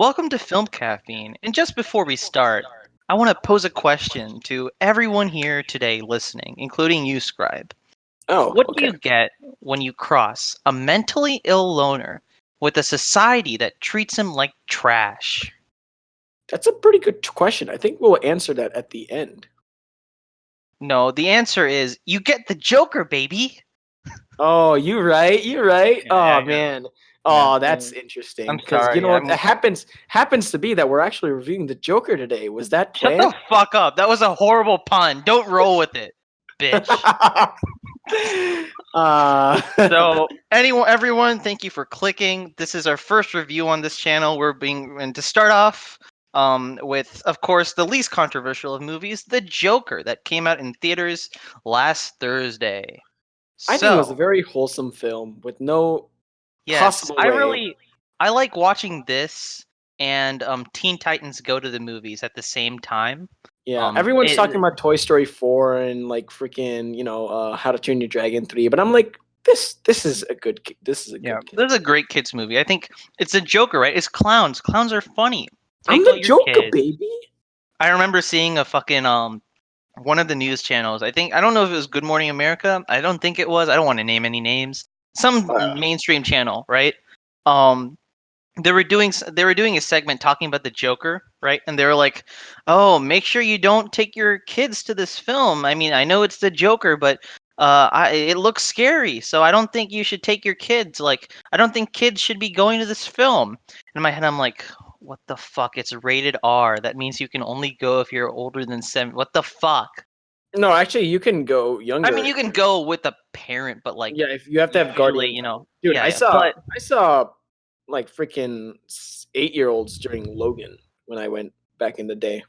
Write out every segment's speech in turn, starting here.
Welcome to Film Caffeine. And just before we start, I want to pose a question to everyone here today listening, including you, Scribe. Oh, What do okay. you get when you cross a mentally ill loner with a society that treats him like trash? That's a pretty good question. I think we'll answer that at the end. No, the answer is you get the Joker, baby. Oh, you're right. You're right. Yeah, Oh yeah, man. yeah. Oh, that's interesting. I'm Because you sorry. know what? It happens to be that we're actually reviewing the Joker today. Was that Shut the planned? fuck up. That was a horrible pun. Don't roll with it, bitch. So, everyone, thank you for clicking. This is our first review on this channel. And to start off, with, of course, the least controversial of movies, The Joker, that came out in theaters last Thursday. I think it was a So, very wholesome film with no yes, possible way. I like watching this and Teen Titans Go to the Movies at the same time. Yeah, Um, everyone's it, talking about Toy Story 4 and like freaking, How to Train Your Dragon 3, but I'm like, this is a good this is a yeah, good kid. this is a great kids movie. I think it's a Joker, right? It's clowns. Clowns are funny. I'm Take the all your Joker, kids. baby. I remember seeing a fucking one of the news channels. I don't know if it was Good Morning America. I don't think it was. I don't want to name any names. Some mainstream channel, right? Um they were doing a segment talking about the Joker, right? And they were like, "Oh, make sure you don't take your kids to this film. I mean, I know it's the Joker, but it looks scary, so I don't think you should take your kids. Like, I don't think kids should be going to this film." And in my head, I'm like, "What the fuck? It's rated R. That means you can only go if you're older than 7. What the fuck?" No, actually, you can go I mean, younger. you can go with a parent, but like Yeah, if you have to have usually, guardian time. Dude, yeah, yeah. But I saw like freaking 8-year-olds during Logan when I went back in the day.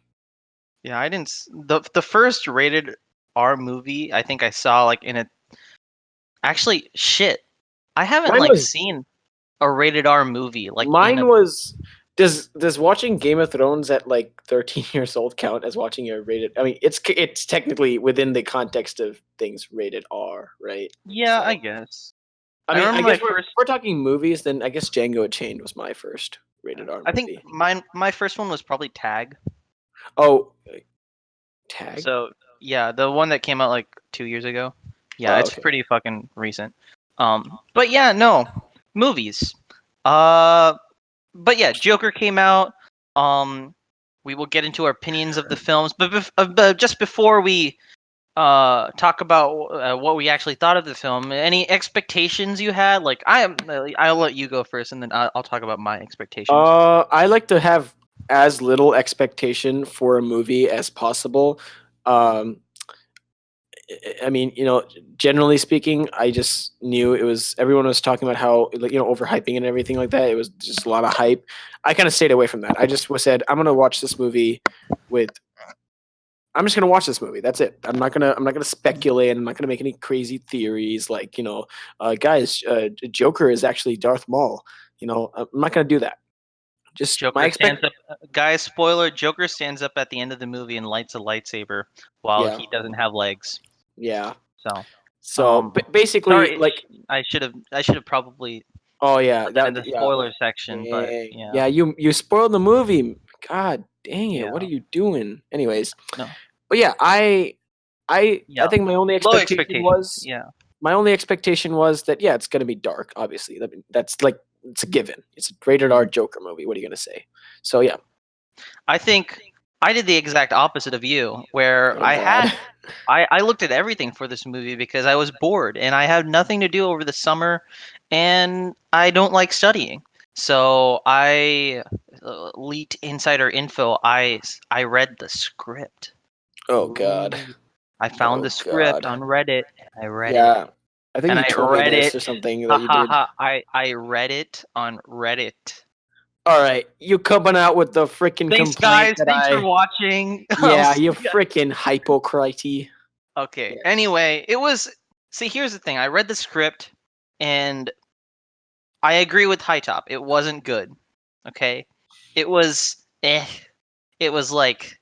yeah, I didn't. The first rated R movie I think I saw like in a. Actually, shit, I haven't Mine like was seen a rated R movie like in mine a. was does watching Game of Thrones at like 13 years old count as watching a rated? I mean, it's technically within the context of things rated R, right? Yeah, I So, guess. I I mean, I remember guess my if first. we're talking movies, then I guess Django Unchained was my first rated R I think movie. my first one was probably Tag. Oh, Tag. So yeah, the one that came out like 2 years ago. Yeah, Oh, it's okay. pretty fucking recent. But yeah, no movies. Uh, but yeah, Joker came out. Um, we will get into our opinions of the films, but just before we talk about what we actually thought of the film, any expectations you had? Like I'll let you go first, and then I'll talk about my expectations. I like to have as little expectation for a movie as possible. Um, I mean, generally speaking, I just knew it was everyone was talking about how like overhyping and everything like that. It was just a lot of hype. I kind of stayed away from that. I just said I'm gonna watch this movie with. I'm just gonna watch this movie. That's it. I'm not gonna speculate. I'm not gonna make any crazy theories like guys, Joker is actually Darth Maul. I'm not gonna do that. Just my Joker stands up, guys. Spoiler: Joker stands up at the end of the movie and lights a lightsaber while yeah, he doesn't have legs. yeah. So, So basically, sorry, like, I should have probably oh yeah, put that in the yeah, spoiler section, but dang. yeah, Yeah. You spoiled the movie. God dang it! What yeah, are you doing? Anyways, no, but yeah, I yeah, think low expectations. Yeah, my only expectation was that yeah, it's gonna be dark. Obviously, I mean, that's like it's a given. It's a rated R Joker movie. What are you gonna say? So yeah. I think I did the exact opposite of you, where Oh God. I looked at everything for this movie because I was bored and I had nothing to do over the summer, and I don't like studying. So I leaked insider info. I read the script. Oh God. Ooh. I found Oh the script God. on Reddit and I read it. Yeah. I think And you I told me read this it. or something Ha that you ha did. ha. I read it on Reddit. All right, you coming out with the freaking Thanks, complaint guys. that Thanks for watching. I'll yeah, see you you guys. freaking hypocrite. Okay. Yeah. Anyway, it was. See, here's the thing. I read the script, and I agree with High Top. It wasn't good. Okay. It was. It was like.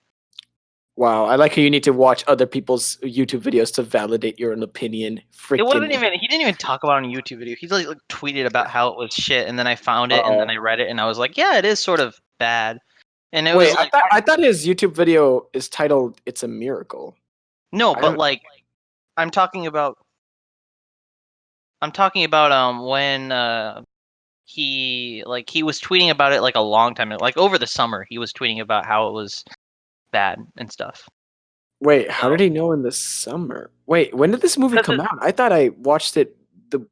Wow, I like how you need to watch other people's YouTube videos to validate your own opinion. It wasn't Freaking. even. He didn't even talk about it on a YouTube video. He like tweeted about how it was shit, and then I found it, and then Oh, I read it, and I was like, yeah, it is sort of bad. And it Wait, was like I thought his YouTube video is titled "It's a Miracle." no, I but don't. like I'm talking about when he was tweeting about it like a long time ago, like over the summer he was tweeting about how it was bad and stuff. Wait, how did So he know in the summer? Wait, when did this movie because come out? I thought I watched it the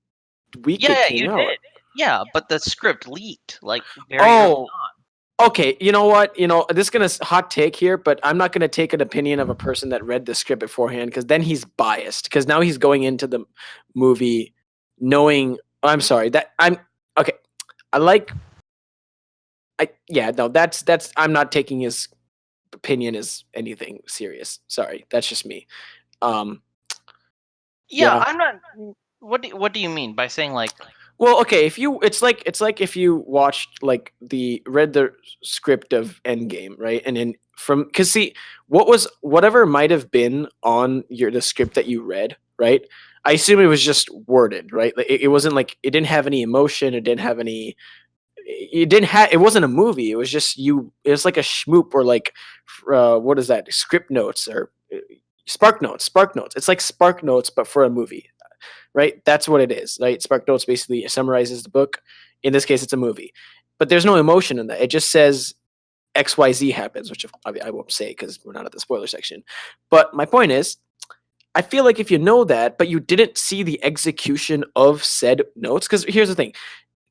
week yeah, it yeah, came you out. did. Yeah, but the script leaked like very early Oh, on. okay. You know what? This is gonna hot take here, but I'm not gonna take an opinion of a person that read the script beforehand because then he's biased. Because now he's going into the movie knowing. I'm sorry that I'm okay. I like. I yeah no that's I'm not taking his opinion as anything serious. Sorry, that's just me. Um, Yeah, yeah. I'm not. What do you mean by saying like? Well, okay, if you it's like if you watched like the read the script of Endgame, right? And then from cuz see whatever might have been on the script that you read, right? I assume it was just worded, right? Like it wasn't like it didn't have any emotion, it wasn't a movie. It was just it was like a schmoop or like what is that? Script notes or spark notes. It's like spark notes but for a movie, right? That's what it is, right? Spark Notes basically summarizes the book. In this case, it's a movie, but there's no emotion in that. It just says XYZ happens, which I won't say because we're not at the spoiler section. But my point is, I feel like if you know that, but you didn't see the execution of said notes, because here's the thing: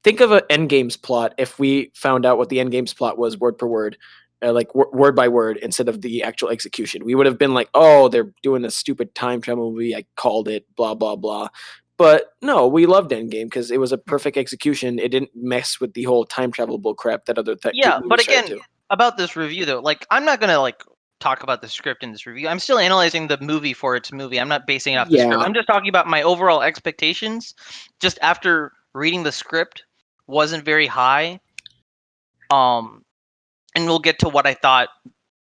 think of an Endgame's plot. If we found out what the Endgame's plot was, word per word, like word by word, instead of the actual execution, we would have been like, "Oh, they're doing a stupid time travel movie. I called it." Blah blah blah. But no, we loved Endgame because it was a perfect execution. It didn't mess with the whole time travel bull crap that other Yeah, but movies tried again, to. about this review though, like I'm not gonna like talk about the script in this review. I'm still analyzing the movie for its movie. I'm not basing it off the script. Yeah. I'm just talking about my overall expectations. Just after reading the script, wasn't very high. Um, and we'll get to what I thought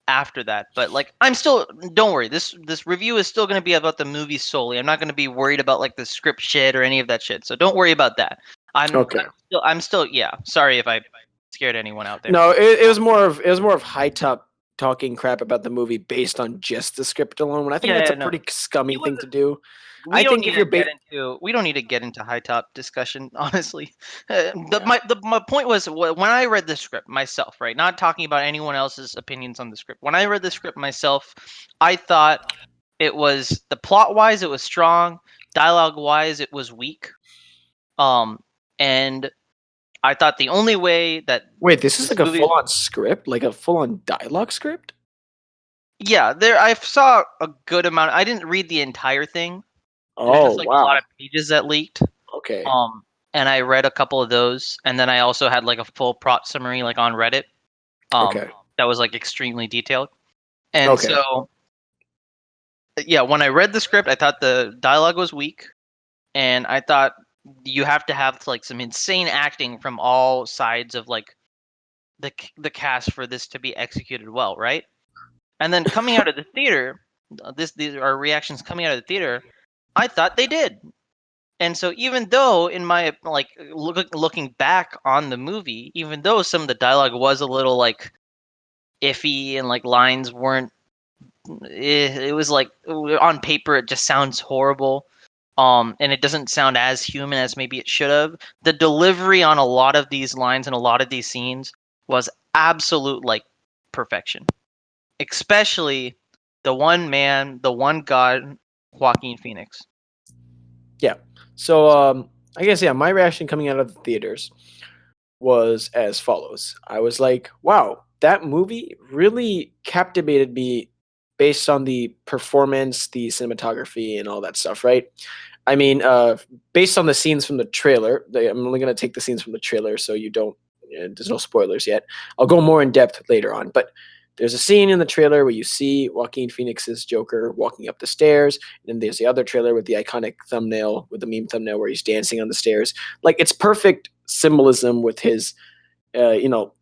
after that. But like, I'm still. Don't worry. This review is still gonna be about the movie solely. I'm not gonna be worried about like the script shit or any of that shit. So don't worry about that. Okay. I'm still. Yeah. Sorry if I scared anyone out there. No, it was more of high top talking crap about the movie based on just the script alone. When I think Yeah, that's yeah, a no. pretty scummy It was thing to do. I think if you're we don't need to get into high top discussion, honestly. yeah. My point was when I read the script myself, right? Not talking about anyone else's opinions on the script. When I read the script myself, I thought it was the plot wise it was strong, dialogue wise it was weak. And I thought the only way that Wait, this is this like a movie, full on script, like a full on dialogue script? yeah, there I saw a good amount. I didn't read the entire thing. There's Oh just like a lot wow. of pages that leaked. Okay. Um, and I read a couple of those, and then I also had like a full plot summary like on Reddit. Okay. That was like extremely detailed. And Okay. so, yeah, when I read the script, I thought the dialogue was weak, and I thought you have to have like some insane acting from all sides of like the cast for this to be executed well, right? And then coming out of the theater, these are reactions coming out of the theater. I thought they did. And so even though in my like looking back on the movie, even though some of the dialogue was a little like iffy and like lines weren't it was like on paper it just sounds horrible. And it doesn't sound as human as maybe it should have. The delivery on a lot of these lines and a lot of these scenes was absolute like perfection. Especially the one man, the one god, Joaquin Phoenix. Yeah. So I guess yeah, my reaction coming out of the theaters was as follows. I was like, wow, that movie really captivated me based on the performance, the cinematography, and all that stuff, right? I mean, based on the scenes from the trailer, I'm only going to take the scenes from the trailer so you don't, there's no spoilers yet. I'll go more in depth later on. But there's a scene in the trailer where you see Joaquin Phoenix's Joker walking up the stairs. And then there's the other trailer with the iconic thumbnail, with the meme thumbnail where he's dancing on the stairs. Like, it's perfect symbolism with his, you know,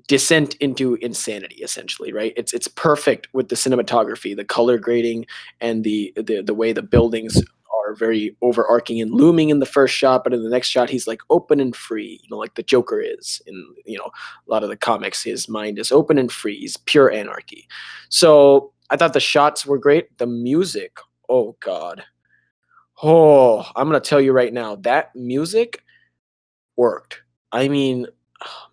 descent into insanity, essentially, right? It's perfect with the cinematography, the color grading, and the way the buildings are very overarching and looming in the first shot, but in the next shot he's like open and free, like the Joker is in a lot of the comics. His mind is open and free. He's pure anarchy. So I thought the shots were great. The music, oh god, I'm gonna tell you right now, that music worked. I mean,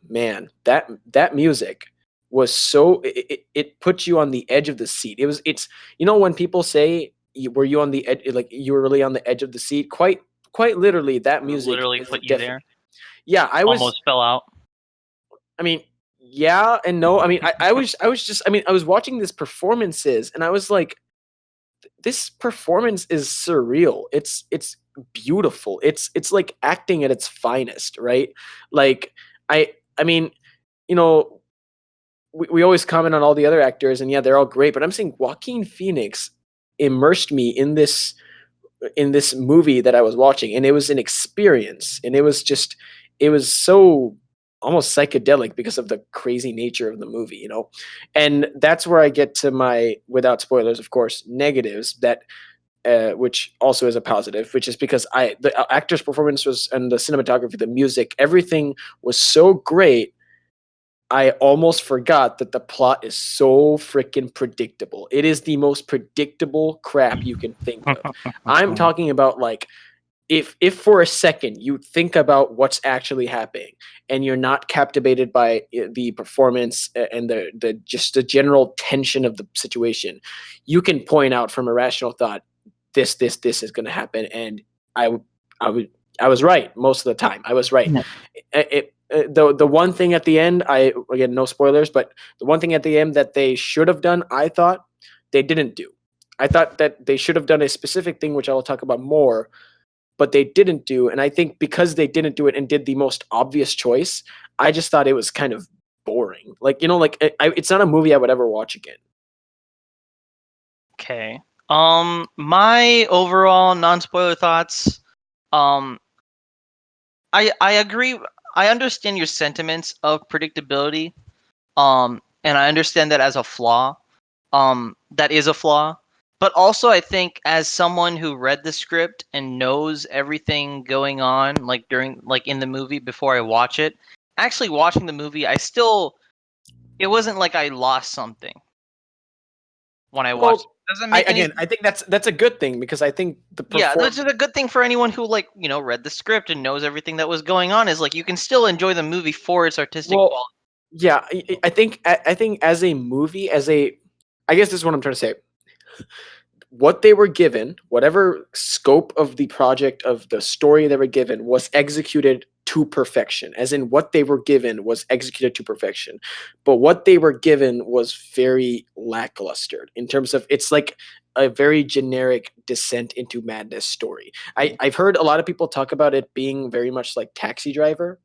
man, that music was so it put you on the edge of the seat. It's when people say, were you on the edge, like you were really on the edge of the seat? Quite literally, that music Literally is put you definitely. there. Yeah, I was. Almost fell out. I mean, yeah and no. I mean, I was just. I mean, I was watching these performances, and I was like, this performance is surreal. It's beautiful. It's like acting at its finest, right? Like I mean, you know, we always comment on all the other actors, and yeah, they're all great, but I'm saying Joaquin Phoenix immersed me in this movie that I was watching, and it was an experience, and it was so almost psychedelic because of the crazy nature of the movie. And that's where I get to my, without spoilers, of course, negatives that. Which also is a positive, which is because the actor's performance was, and the cinematography, the music, everything was so great. I almost forgot that the plot is so freaking predictable. It is the most predictable crap you can think of. I'm talking about, like, if for a second you think about what's actually happening and you're not captivated by the performance and the just the general tension of the situation, you can point out from a rational thought, this is going to happen, and I I would I was right most of the time. I was right. The one thing at the end, again, no spoilers, but the one thing at the end that they should have done, I thought they didn't do. I thought that they should have done a specific thing, which I will talk about more, but they didn't do. And I think because they didn't do it and did the most obvious choice, I just thought it was kind of boring. Like, it's not a movie I would ever watch again. Okay. My overall non-spoiler thoughts. Um, I agree. I understand your sentiments of predictability. And I understand that as a flaw. That is a flaw. But also, I think as someone who read the script and knows everything going on, like in the movie before I watch it, actually watching the movie, it wasn't like I lost something when I watched Well, it. Doesn't make any. I think that's a good thing, because I think the Yeah, performance. which is a good thing for anyone who read the script and knows everything that was going on. Is like you can still enjoy the movie for its artistic Well, quality. yeah, I think as a movie, I guess this is what I'm trying to say. What they were given, whatever scope of the project, of the story they were given, was executed to perfection. As in, what they were given was executed to perfection. But what they were given was very lackluster in terms of, it's like a very generic descent into madness story. I've heard a lot of people talk about it being very much like Taxi Driver.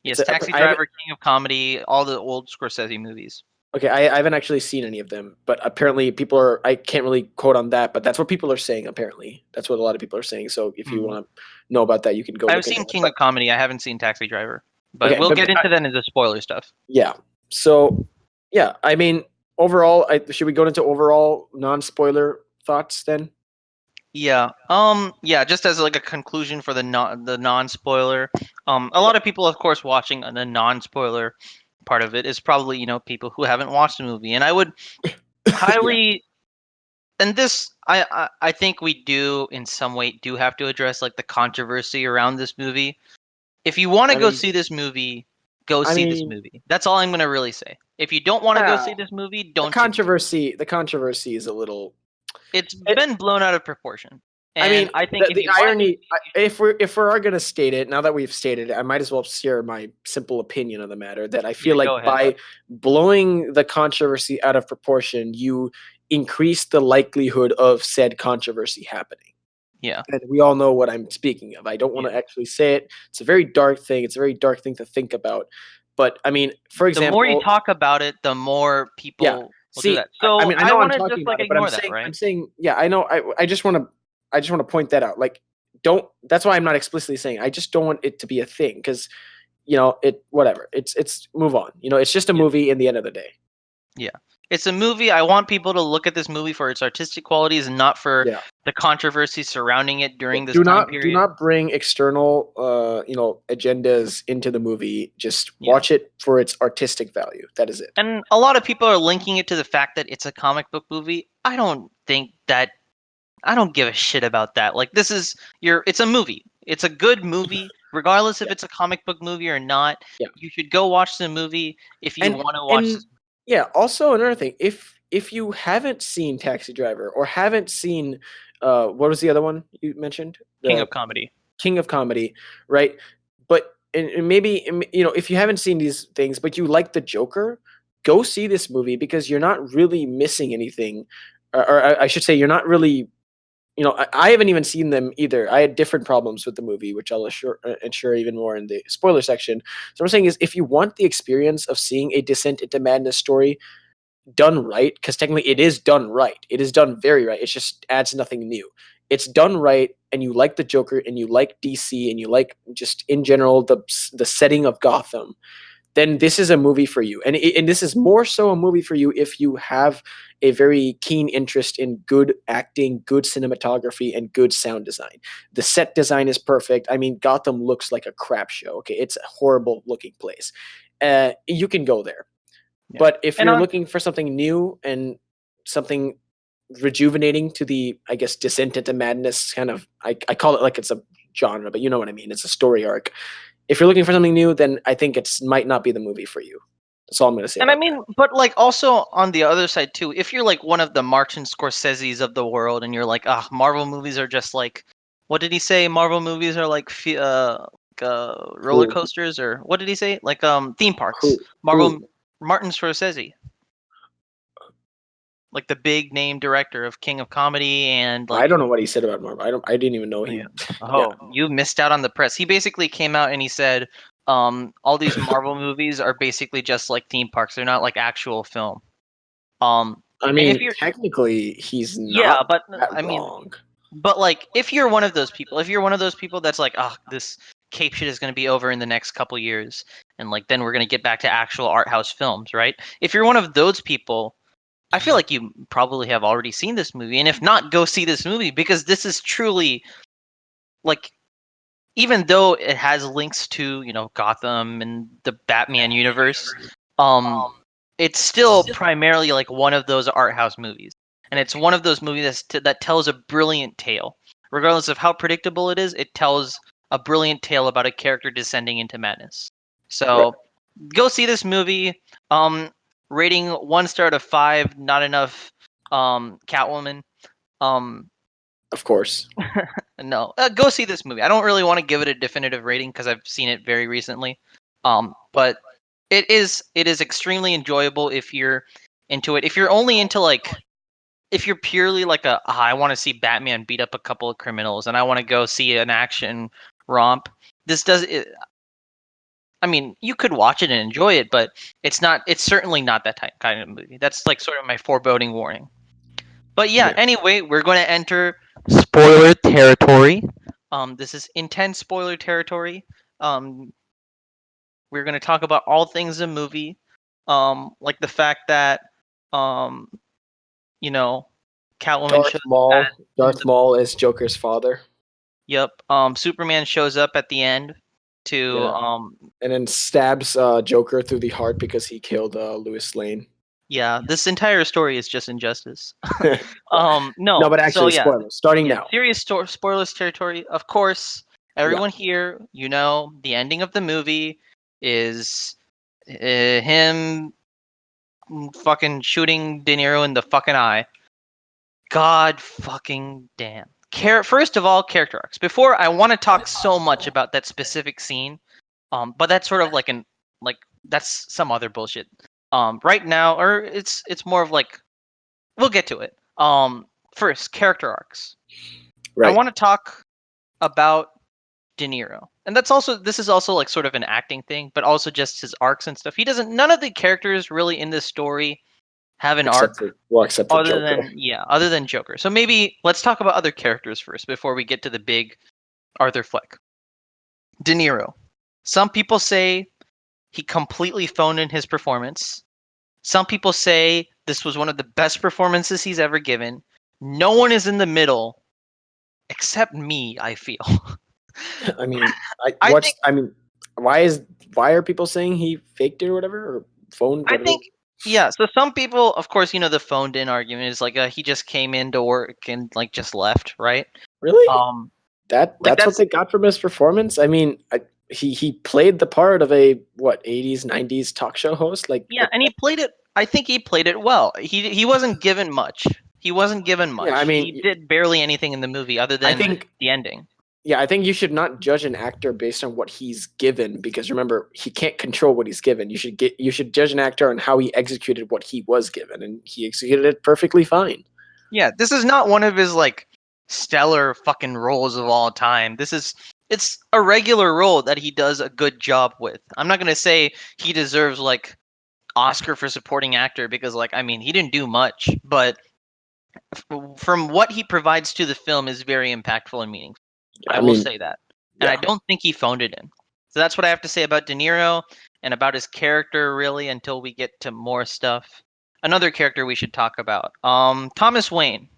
Yes, Taxi I haven't. Driver, King of Comedy, all the old Scorsese movies. Okay, I haven't actually seen any of them, but apparently people are. I can't really quote on that, but that's what people are saying. Apparently, that's what a lot of people are saying. So if you want to know about that, you can go I've look into seen it. King But of Comedy. I haven't seen Taxi Driver, but okay, we'll get into that into spoiler stuff. yeah. So yeah, I mean, overall, should we go into overall non-spoiler thoughts then? Yeah. Yeah. Just as like a conclusion for the non-spoiler. A lot of people, of course, watching the non-spoiler part of it is probably people who haven't watched the movie, and I would highly. And this, I think we do in some way do have to address like the controversy around this movie. If you want to I go mean, see this movie, go I see this mean, movie. That's all I'm gonna really say. If you don't want to go see this movie, don't see this movie. the controversy is a little. It's been blown out of proportion. I And mean, I think if the you want to irony. If we're gonna state it, now that we've stated it, I might as well share my simple opinion on the matter. That I feel yeah, go like ahead. by blowing the controversy out of proportion, you increase the likelihood of said controversy happening. Yeah. And we all know what I'm speaking of. I don't want to Yeah. actually say it. It's a very dark thing. It's a very dark thing to think about. But I mean, for The more you example, talk about it, the more yeah. people will do See, that. So I mean, I I know I'm want to just talking like about it, but ignore that, right? I'm saying, yeah, I know. I just want to point that out. Like, don't. That's why I'm not explicitly saying. I just don't want it to be a thing, because whatever. It's move on. It's just a Yeah. movie in the end of the day. Yeah. It's a movie. I want people to look at this movie for its artistic qualities and not for Yeah. the controversy surrounding it during this Do time not period. bring external agendas into the movie. Just Yeah. watch it for its artistic value. That is it. And a lot of people are linking it to the fact that it's a comic book movie. I don't give a shit about that. Like it's a movie. It's a good movie, regardless if Yeah. it's a comic book movie or not. Yeah. You should go watch the movie if you And want to watch and this. yeah, also another thing, if you haven't seen Taxi Driver or haven't seen what was the other one you mentioned? King The of Comedy. King of Comedy, right? But and maybe if you haven't seen these things, but you like the Joker, go see this movie because you're not really missing anything, or I should say, you're not really. I haven't even seen them either. I had different problems with the movie, which I'll ensure even more in the spoiler section. So what I'm saying is, if you want the experience of seeing a Descent into Madness story done right, because technically it is done right. It is done very right. It just adds nothing new. It's done right, and you like the Joker, and you like DC, and you like just in general the setting of Gotham. Then this is a movie for you, and this is more so a movie for you if you have a very keen interest in good acting, good cinematography, and good sound design. The set design is perfect. I mean, Gotham looks like a crap show. Okay, it's a horrible looking place. You can go there. Yeah. But if And you're looking for something new and something rejuvenating to the, I guess, Descent into Madness kind of, I call it like it's a genre, but you know what I mean. It's a story arc. If you're looking for something new, then I think it's might not be the movie for you. That's all I'm going to say. And I about mean, that. but like also on the other side too, if you're like one of the Martin Scorsese's of the world, and you're like, ah, Marvel movies are just like, what did he say? Marvel movies are like roller Who? coasters, or what did he say? Like theme parks. Who? Marvel Who? Martin Scorsese, like the big name director of King of Comedy and I like. don't know what he said about Marvel. I didn't even know he. Yeah. Yeah. Oh, you missed out on the press. He basically came out and he said, all these Marvel movies are basically just like theme parks. They're not like actual film. I And if mean, you're, technically, he's yeah, not but that I mean, wrong. but like if you're one of those people, if you're one of those people that's like, oh, this cape shit is going to be over in the next couple years, and like then we're going to get back to actual art house films, right? If you're one of those people, I feel like you probably have already seen this movie, and if not, go see this movie because this is truly like, even though it has links to Gotham and the Batman universe, um, it's still primarily like one of those art house movies, and it's one of those movies that tells a brilliant tale, regardless of how predictable it is. It tells a brilliant tale about a character descending into madness. Right. So go see this movie. Rating 1 star to 5, not enough. Catwoman. Um, Of course. No, go see this movie. I don't really want to give it a definitive rating because I've seen it very recently. But it is extremely enjoyable if you're into it. If you're only into like, if you're purely like I want to see Batman beat up a couple of criminals and I want to go see an action romp. This does it. I mean, you could watch it and enjoy it, but it's not. It's certainly not that type kind of movie. That's like sort of my foreboding warning. But yeah, Yeah. anyway, we're going to enter spoiler territory. This is intense spoiler territory. Um, we're going to talk about all things in movie, like the fact that, um, you know, Catwoman shows up in Darth the. Maul is Joker's father. Yep. Superman shows up at the end to Yeah. And then stabs Joker through the heart because he killed Louis Lane. yeah. This entire story is just injustice. No, No. but So actually, yeah, spoilers. Starting yeah. now. Serious spoilers territory. Of course, Yeah. everyone here, the ending of the movie is him fucking shooting De Niro in the fucking eye. God fucking damn. First of all, character arcs. Before, I want to talk so much about that specific scene, but that's sort of like that's some other bullshit. Right now, or it's more of like, we'll get to it. First, character arcs. I Right. want to talk about De Niro. And this is also like sort of an acting thing, but also just his arcs and stuff. None of the characters really in this story have an arc Except for Joker. other than Joker. So maybe let's talk about other characters first before we get to the big Arthur Fleck. De Niro. Some people say he completely phoned in his performance. Some people say this was one of the best performances he's ever given. No one is in the middle except me, I feel. I mean, I think why are people saying he faked it or whatever or phoned I whatever? think yeah, so some people, of course, the phoned in argument is like he just came into work and like just left, right? Really? Um like That's what that's they got from his performance. I mean, he played the part of a what 80s 90s talk show host. Like, yeah, and he played it. I think he played it well. He wasn't given much. He wasn't given yeah, I much. mean, He did barely anything in the movie other I than think the ending. yeah, I think you should not judge an actor based on what he's given because remember he can't control what he's given. You should judge an actor on how he executed what he was given, and he executed it perfectly fine. Yeah, this is not one of his like stellar fucking roles of all time. It's a regular role that he does a good job with. I'm not gonna say he deserves like Oscar for supporting actor because like I mean he didn't do much, but from what he provides to the film is very impactful and meaningful. Yeah, I I will mean, say that. And I yeah, don't think he phoned it in. So that's what I have to say about De Niro and about his character really until we get to more stuff. Another character we should talk about. Thomas Wayne.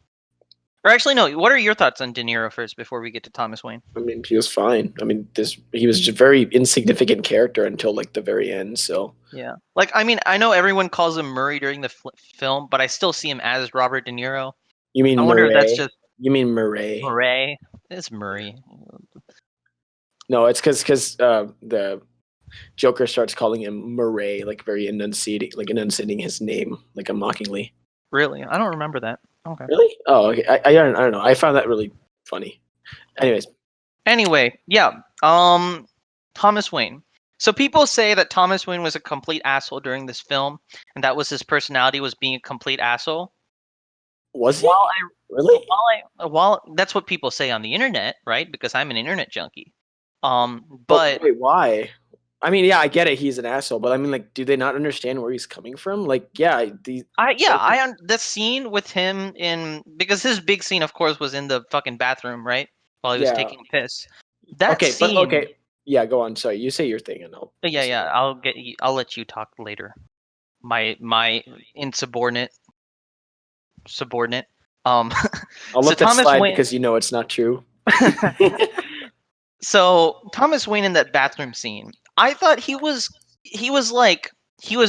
Or actually no, what are your thoughts on De Niro first before we get to Thomas Wayne? I mean, he was fine. I mean, this he was just a very insignificant character until like the very end. So Yeah. Like I mean, I know everyone calls him Murray during the film, but I still see him as Robert De Niro. you I mean wonder if that's Murray? just You mean Murray? Murray. It's Murray. No, it's because the Joker starts calling him Murray, like very enunciating his name like a mockingly. Really? I don't remember that. Okay. Really? Oh, okay. I don't know. I found that really funny. Anyways, Anyway, yeah. Thomas Wayne. So people say that Thomas Wayne was a complete asshole during this film, and that was his personality was being a complete asshole. was While he really? while that's what people say on the internet, right? Because I'm an internet junkie. But But wait, why? I mean, yeah, I get it. He's an asshole, but I mean, like, do they not understand where he's coming from? Like, yeah, the scene with him in because his big scene, of course, was in the fucking bathroom, right? While he was yeah. taking a piss. That Okay, but scene, okay, yeah. Go on. Sorry, you say your thing, and I'll yeah, say yeah. mine. I'll let you talk later. My insubordinate subordinate. Um, I'll so let that Thomas slide Wayne. because you know it's not true. So Thomas Wayne in that bathroom scene, I thought he was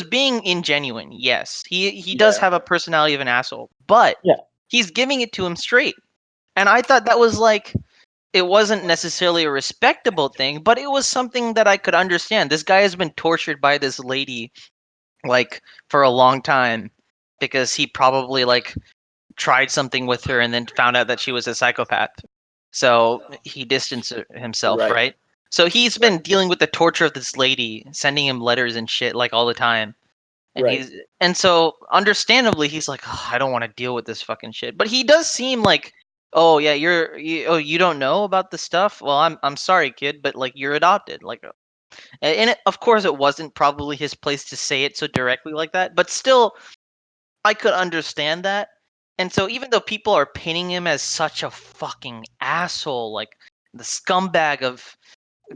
being ingenuine. Yes, he does Yeah. have a personality of an asshole, but Yeah. he's giving it to him straight. And I thought that was like it wasn't necessarily a respectable thing, but it was something that I could understand. This guy has been tortured by this lady like for a long time because he probably like tried something with her and then found out that she was a psychopath. So he distanced himself, Right. right? So he's Right. been dealing with the torture of this lady, sending him letters and shit like all the time. And Right. so understandably he's like, "Ugh, I don't want to deal with this fucking shit." But he does seem like, "Oh yeah, you don't know about the stuff? Well, I'm sorry, kid, but like you're adopted." Like and of course it wasn't probably his place to say it so directly like that, but still I could understand that. And so even though people are painting him as such a fucking asshole, like the scumbag of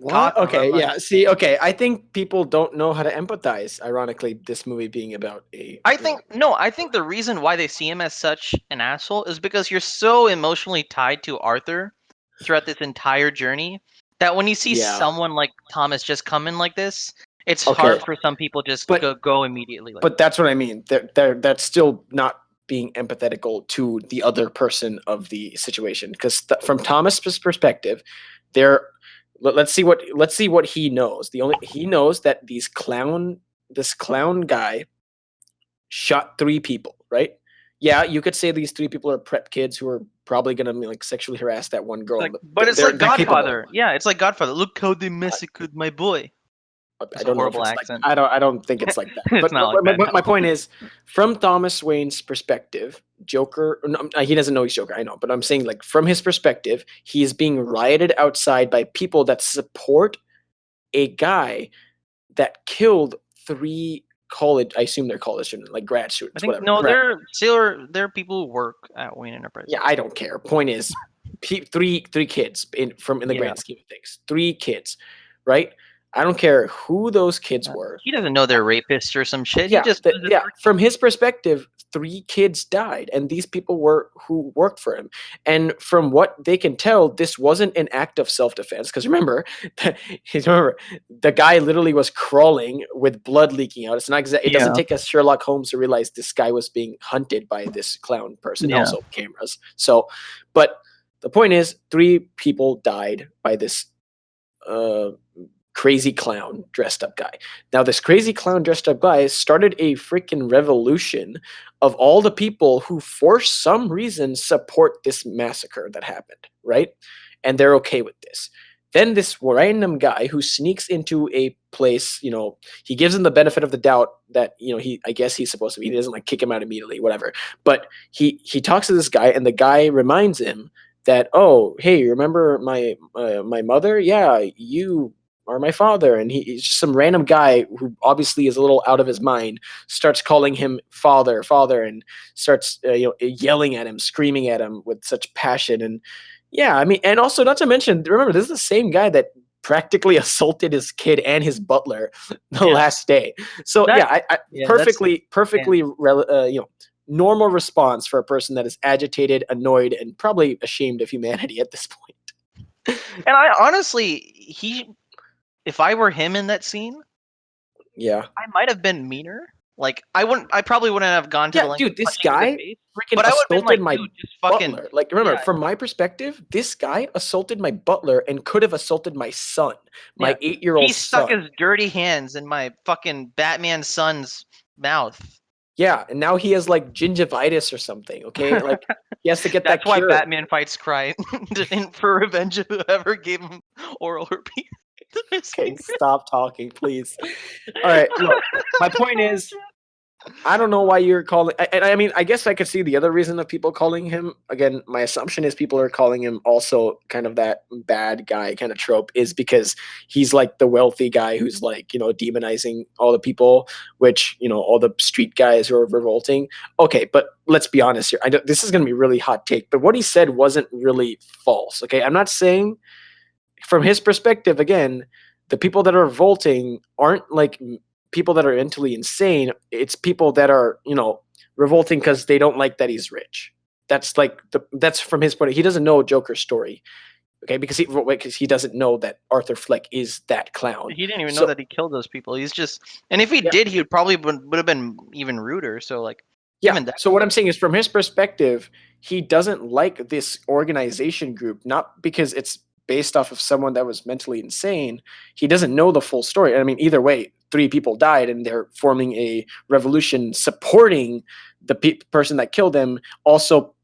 God, What? Okay. like Yeah. See. Okay. I think people don't know how to empathize. Ironically, this movie being about a I think no, I think the reason why they see him as such an asshole is because you're so emotionally tied to Arthur throughout this entire journey that when you see yeah. someone like Thomas just come in like this, it's Okay. hard for some people just But go immediately like but that's what I mean. That's still not being empathetical to the other person of the situation because from Thomas's perspective, there. Let's see what he knows. He knows that this clown guy shot three people, right? Yeah, you could say these three people are prep kids who are probably gonna like sexually harass that one girl, like but but it's like they're capable. Godfather. Yeah, it's like Godfather. Look how they massacred my boy. I It's a don't know if horrible it's like accent. I don't think it's like that. It's But not like that, my no. point is, from Thomas Wayne's perspective, Joker. No, he doesn't know he's Joker. I know, but I'm saying like from his perspective, he is being rioted outside by people that support a guy that killed three college. I assume they're college students, like grad I students, think whatever. no, there are people who work at Wayne Enterprises. Yeah, I don't care. Point is, three kids in the Yeah. grand scheme of things. Three kids, right? I don't care who those kids were. He doesn't know they're rapists or some shit. Yeah, He just knows that from his perspective, 3 kids died, and these people were who worked for him. And from what they can tell, this wasn't an act of self-defense. Because remember, the guy literally was crawling with blood leaking out. It's not it doesn't take a Sherlock Holmes to realize this guy was being hunted by this clown person. Yeah. Also cameras. So, but the point is, 3 people died by this crazy clown dressed up guy. Now, this crazy clown dressed up guy started a freaking revolution of all the people who, for some reason, support this massacre that happened, right? And they're okay with this. Then this random guy who sneaks into a place, he gives him the benefit of the doubt that, I guess he's supposed to be. He doesn't like kick him out immediately, whatever. But he talks to this guy, and the guy reminds him that, oh, hey, remember my mother? Yeah, you are my father. And he's just some random guy who obviously is a little out of his mind, starts calling him father, and starts yelling at him, screaming at him with such passion. And yeah, I mean, and also not to mention, remember, this is the same guy that practically assaulted his kid and his butler the last day. So perfectly normal response for a person that is agitated, annoyed, and probably ashamed of humanity at this point. And I honestly, if I were him in that scene, yeah, I might have been meaner. Like I probably wouldn't have gone to the length. Dude, this guy freaking assaulted my butler. Like, remember, from my perspective, this guy assaulted my butler and could have assaulted my son, my 8-year-old son. He stuck his dirty hands in my fucking Batman son's mouth. Yeah, and now he has like gingivitis or something. Okay, like he has to get That's that cured. why Batman fights crime for revenge of whoever gave him oral herpes. Okay, stop talking, please. All right, look, my point is, I don't know why you're calling. I mean, I guess I could see the other reason of people calling him. Again, my assumption is people are calling him also kind of that bad guy kind of trope is because he's like the wealthy guy who's like, demonizing all the people, which, all the street guys who are revolting. Okay, but let's be honest here. This is going to be really hot take, but what he said wasn't really false. Okay, I'm not saying from his perspective, again, the people that are revolting aren't like people that are mentally insane. It's people that are, revolting because they don't like that he's rich. That's like that's from his point. He doesn't know Joker's story, okay? Because he doesn't know that Arthur Fleck is that clown. He didn't even know that he killed those people. He's just, and if he did, he would probably would have been even ruder. So like, So what I'm saying is, from his perspective, he doesn't like this organization group, not because it's based off of someone that was mentally insane. He doesn't know the full story. I mean, either way, 3 people died, and they're forming a revolution supporting the person that killed them, also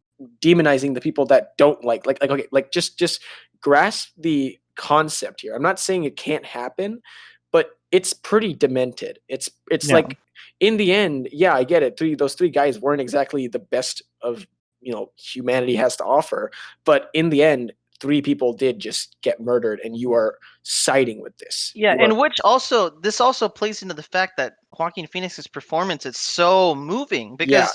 demonizing the people that don't like okay, like just grasp the concept here. I'm not saying it can't happen, but it's pretty demented. It's like, in the end, I get it. Those 3 guys weren't exactly the best of humanity has to offer, but in the end, 3 people did just get murdered, and you are siding with this. And this also plays into the fact that Joaquin Phoenix's performance is so moving because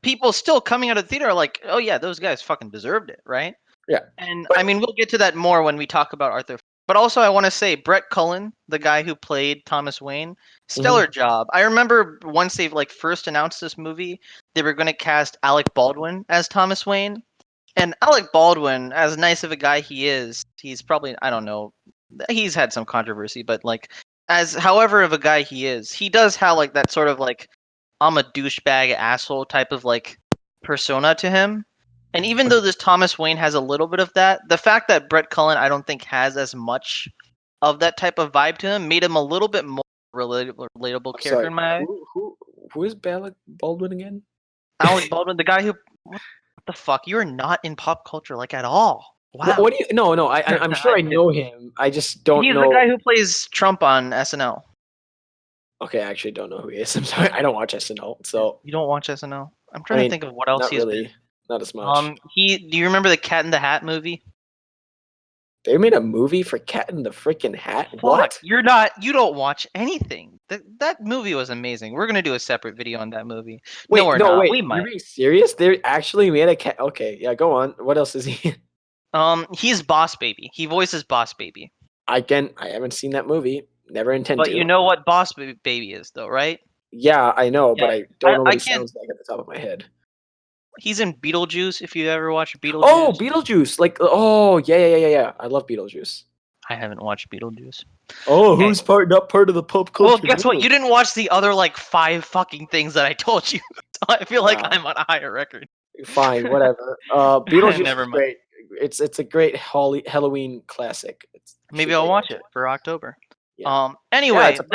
people still coming out of the theater are like, oh yeah, those guys fucking deserved it, right? Yeah. And I mean, we'll get to that more when we talk about Arthur. But also, I want to say Brett Cullen, the guy who played Thomas Wayne, stellar job. I remember once they first announced this movie, they were going to cast Alec Baldwin as Thomas Wayne. And Alec Baldwin, as nice of a guy he is, he's probably, I don't know, he's had some controversy, but as however of a guy he is, he does have that sort of I'm a douchebag asshole type of persona to him. And even though this Thomas Wayne has a little bit of that, the fact that Brett Cullen I don't think has as much of that type of vibe to him made him a little bit more relatable character in my eye. Who is Alec Baldwin again? Alec Baldwin, the guy who... What the fuck? You're not in pop culture at all. Wow. What do you? No. I'm sure I know him. I just don't know. He's the guy who plays Trump on SNL. Okay, I actually don't know who he is. I'm sorry, I don't watch SNL. So you don't watch SNL? I'm trying to think of what else he's been. Not as much. Do you remember the Cat in the Hat movie? They made a movie for Cat in the freaking Hat? Fuck, what? You don't watch anything. That movie was amazing. We're gonna do a separate video on that movie. Wait, no, we're not. Wait, we might. Are you serious? They actually made a cat. Okay, yeah, go on. What else is he? He's Boss Baby. He voices Boss Baby. I haven't seen that movie. Never intend But to. you know what Boss Baby is, though, right? Yeah, I know, but Yeah. I don't know what I he can't. sounds like at the top of my head. He's in Beetlejuice. If you ever watched Oh, Beetlejuice, Beetlejuice! Like, oh yeah. I love Beetlejuice. I haven't watched Beetlejuice. Oh, Okay. who's not part of the pop Well, culture? guess what? You didn't watch the other like 5 fucking things that I told you. So I feel like Wow. I'm on a higher record. Fine, whatever. Beetlejuice Never is mind. great. It's a great Halloween classic. You Maybe should I'll take a watch watch. it for October. Yeah, yeah, it's Anyway, a perfect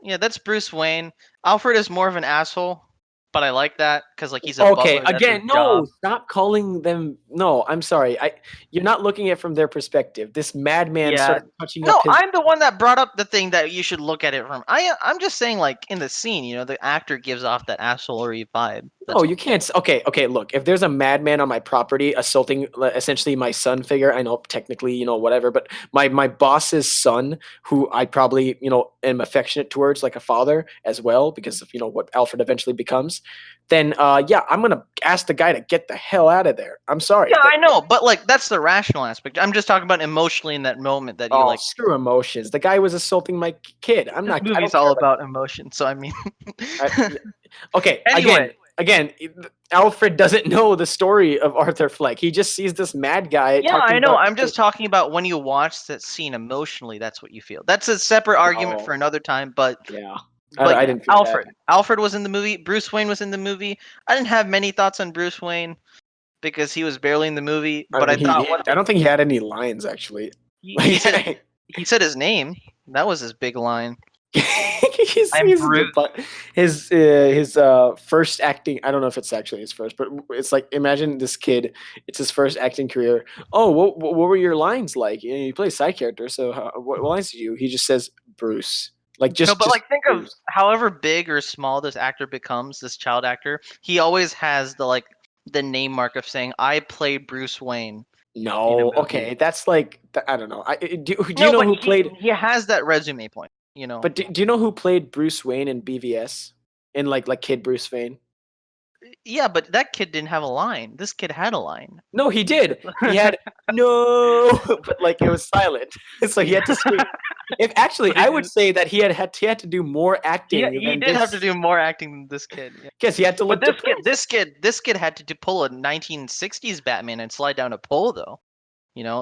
time. that's Bruce Wayne. Alfred is more of an asshole, but I like that because like he's a Okay, butler. That's his again, no, job. stop calling them. No, I'm sorry. You're not looking at it from their perspective. This madman Yeah. started touching up No, his. I'm the one that brought up the thing that you should look at it from. I'm just saying like in the scene, the actor gives off that assholery vibe. No, That's all. you can't. Okay. Look, if there's a madman on my property assaulting essentially my son figure, I know technically, whatever, but my boss's son, who I probably, am affectionate towards like a father as well, because of what Alfred eventually becomes, then yeah, I'm gonna ask the guy to get the hell out of there. I'm sorry. Yeah, I know, but like that's the rational aspect. I'm just talking about emotionally in that moment that you Oh, like. screw emotions. The guy was assaulting my kid. This I movie's don't care all about. about emotion, so I mean. Yeah. Okay, Anyway, again, Alfred doesn't know the story of Arthur Fleck. He just sees this mad guy yeah, talking I know. about. I'm just talking about when you watch that scene emotionally. That's what you feel. That's a separate argument Oh, for another time. But yeah. but I yeah, didn't feel that. Alfred was in the movie. Bruce Wayne was in the movie. I didn't have many thoughts on Bruce Wayne because he was barely in the movie. I But I mean, thought what I don't think he had any lines actually. he said Like, he said his name. That was his big line. I'm he's such a Bruce. his first acting. I don't know if it's actually his first, but it's like imagine this kid. It's his first acting career. Oh, what were your lines like? You play a side character, so what lines did you? He just says Bruce. Like No, but just like think of Bruce. however big or small this actor becomes, this child actor, he always has the name mark of saying I play Bruce Wayne in a No, movie. okay, that's like I don't know. Do you No, know but who he played? he has that resume point. But do you know who played Bruce Wayne in BVS? In like Kid Bruce Wayne? Yeah, but that kid didn't have a line. This kid had a line. No, he did. He had no, but like it was silent, so he had to scream. If actually, But he I would didn't. say that he had to do more acting He than did have to this. do more acting than this kid. Yeah. Guess he had to But look depressed. this kid had to pull a 1960s Batman and slide down a pole though.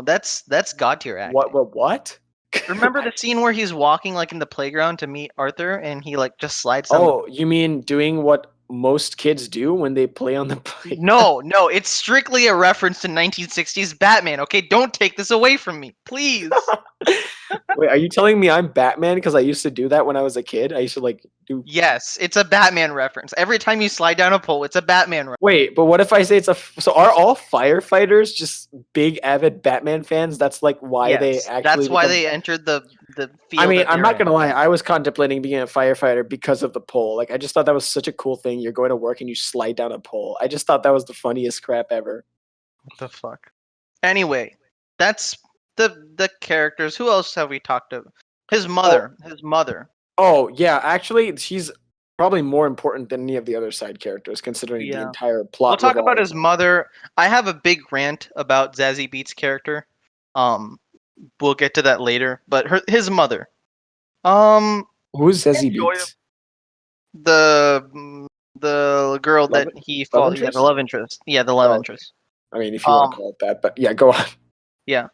That's god tier acting. What? Remember the scene where he's walking like in the playground to meet Arthur and he like just slides down the. Oh, you mean doing what most kids do when they play on the playground? No, it's strictly a reference to 1960s Batman. Okay, don't take this away from me, please. Wait, are you telling me I'm Batman because I used to do that when I was a kid? I used to like do. Yes, it's a Batman reference. Every time you slide down a pole, it's a Batman reference. Wait, but what if I say it's so are all firefighters just big avid Batman fans? That's like why they Yes, actually that's why become. they entered the I field mean, that I'm they're not in. gonna lie. I was contemplating being a firefighter because of the pole. Like, I just thought that was such a cool thing. You're going to work and you slide down a pole. I just thought that was the funniest crap ever. What the fuck? Anyway, that's the characters. Who else have we talked about? His mother. His mother. Oh yeah, actually, she's probably more important than any of the other side characters, considering the Yeah. entire We'll plot talk about revolves. his mother. I have a big rant about Zazie Beetz' character. Um, we'll get to that later. But his mother. Who's Zazie Enjoy Beetz? the girl Love, that he love fought. Yeah, the interest? love interest. Yeah, the love Oh, okay. interest. I mean, if you want to Um, call it that, but yeah, go on. yeah.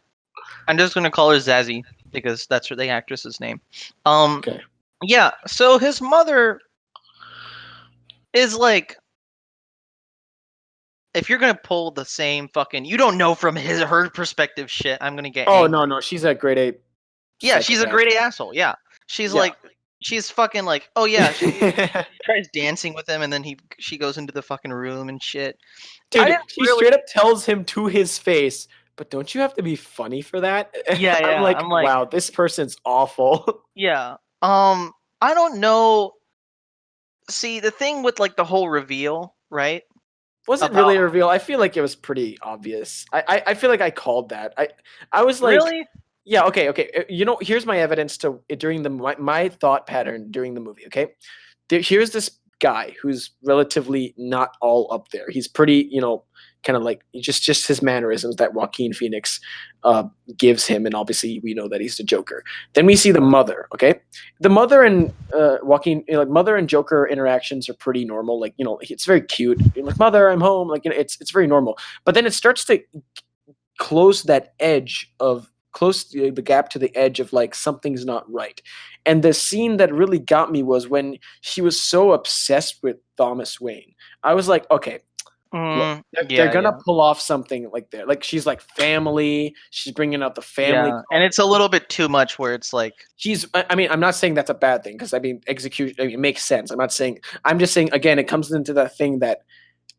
I'm just gonna call her Zazie because that's the actress's name. Um, Okay. yeah. So his mother is like, if you're gonna pull the same fucking, you don't know from her perspective shit. I'm gonna get Oh angry. no, she's a grade A Yeah, she's a psychopath. grade A asshole. Yeah, she's Yeah. like, she's fucking like, oh yeah, she tries dancing with him, and then she goes into the fucking room and shit. I Dude, didn't she really. straight up tells him to his face, but don't you have to be funny for that? Yeah, I'm yeah. like, I'm like, wow, this person's awful. yeah. I don't know. See, the thing with like the whole reveal, right? Was it About really a reveal? I feel like it was pretty obvious. I feel like I called that. I was like, really, yeah, okay. Here's my evidence to during my thought pattern during the movie. Okay, here's this guy who's relatively not all up there. He's pretty, kind of like just his mannerisms that Joaquin Phoenix gives him, and obviously we know that he's the Joker. Then we see the mother. Okay, the mother and Joaquin, mother and Joker interactions are pretty normal. Like, it's very cute. You're like, mother, I'm home. Like, it's very normal. But then it starts to close that edge of close the gap to the edge of like something's not right. And the scene that really got me was when she was so obsessed with Thomas Wayne. I was like, okay, look, they're gonna pull off something like that. Like, she's like family. She's bringing out the family. Yeah, and it's a little bit too much. Where it's like I mean, I'm not saying that's a bad thing, because I mean, execution. I mean, it makes sense. I'm not saying. I'm just saying again. It comes into that thing that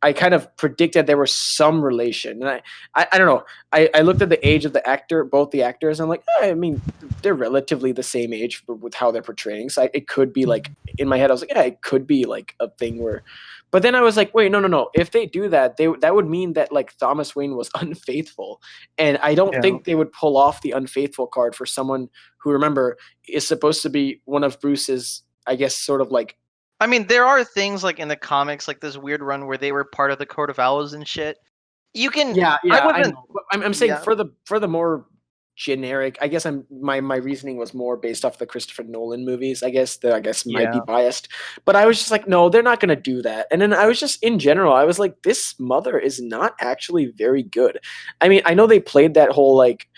I kind of predicted there was some relation, and I don't know. I looked at the age of the actor, both the actors, and I'm like, I mean, they're relatively the same age with how they're portraying. So it could be like, in my head, I was like, yeah, it could be like a thing where. But then I was like, wait, no. If they do that, that would mean that like Thomas Wayne was unfaithful, and I don't think they would pull off the unfaithful card for someone who, remember, is supposed to be one of Bruce's, I guess, sort of like. I mean, there are things like in the comics, like this weird run where they were part of the Court of Owls and shit. You can, I know. I'm saying for the more generic. I guess my reasoning was more based off the Christopher Nolan movies. I guess might be biased, but I was just like, no, they're not going to do that. And then I was just, in general, I was like, this mother is not actually very good. I mean, I know they played that whole like,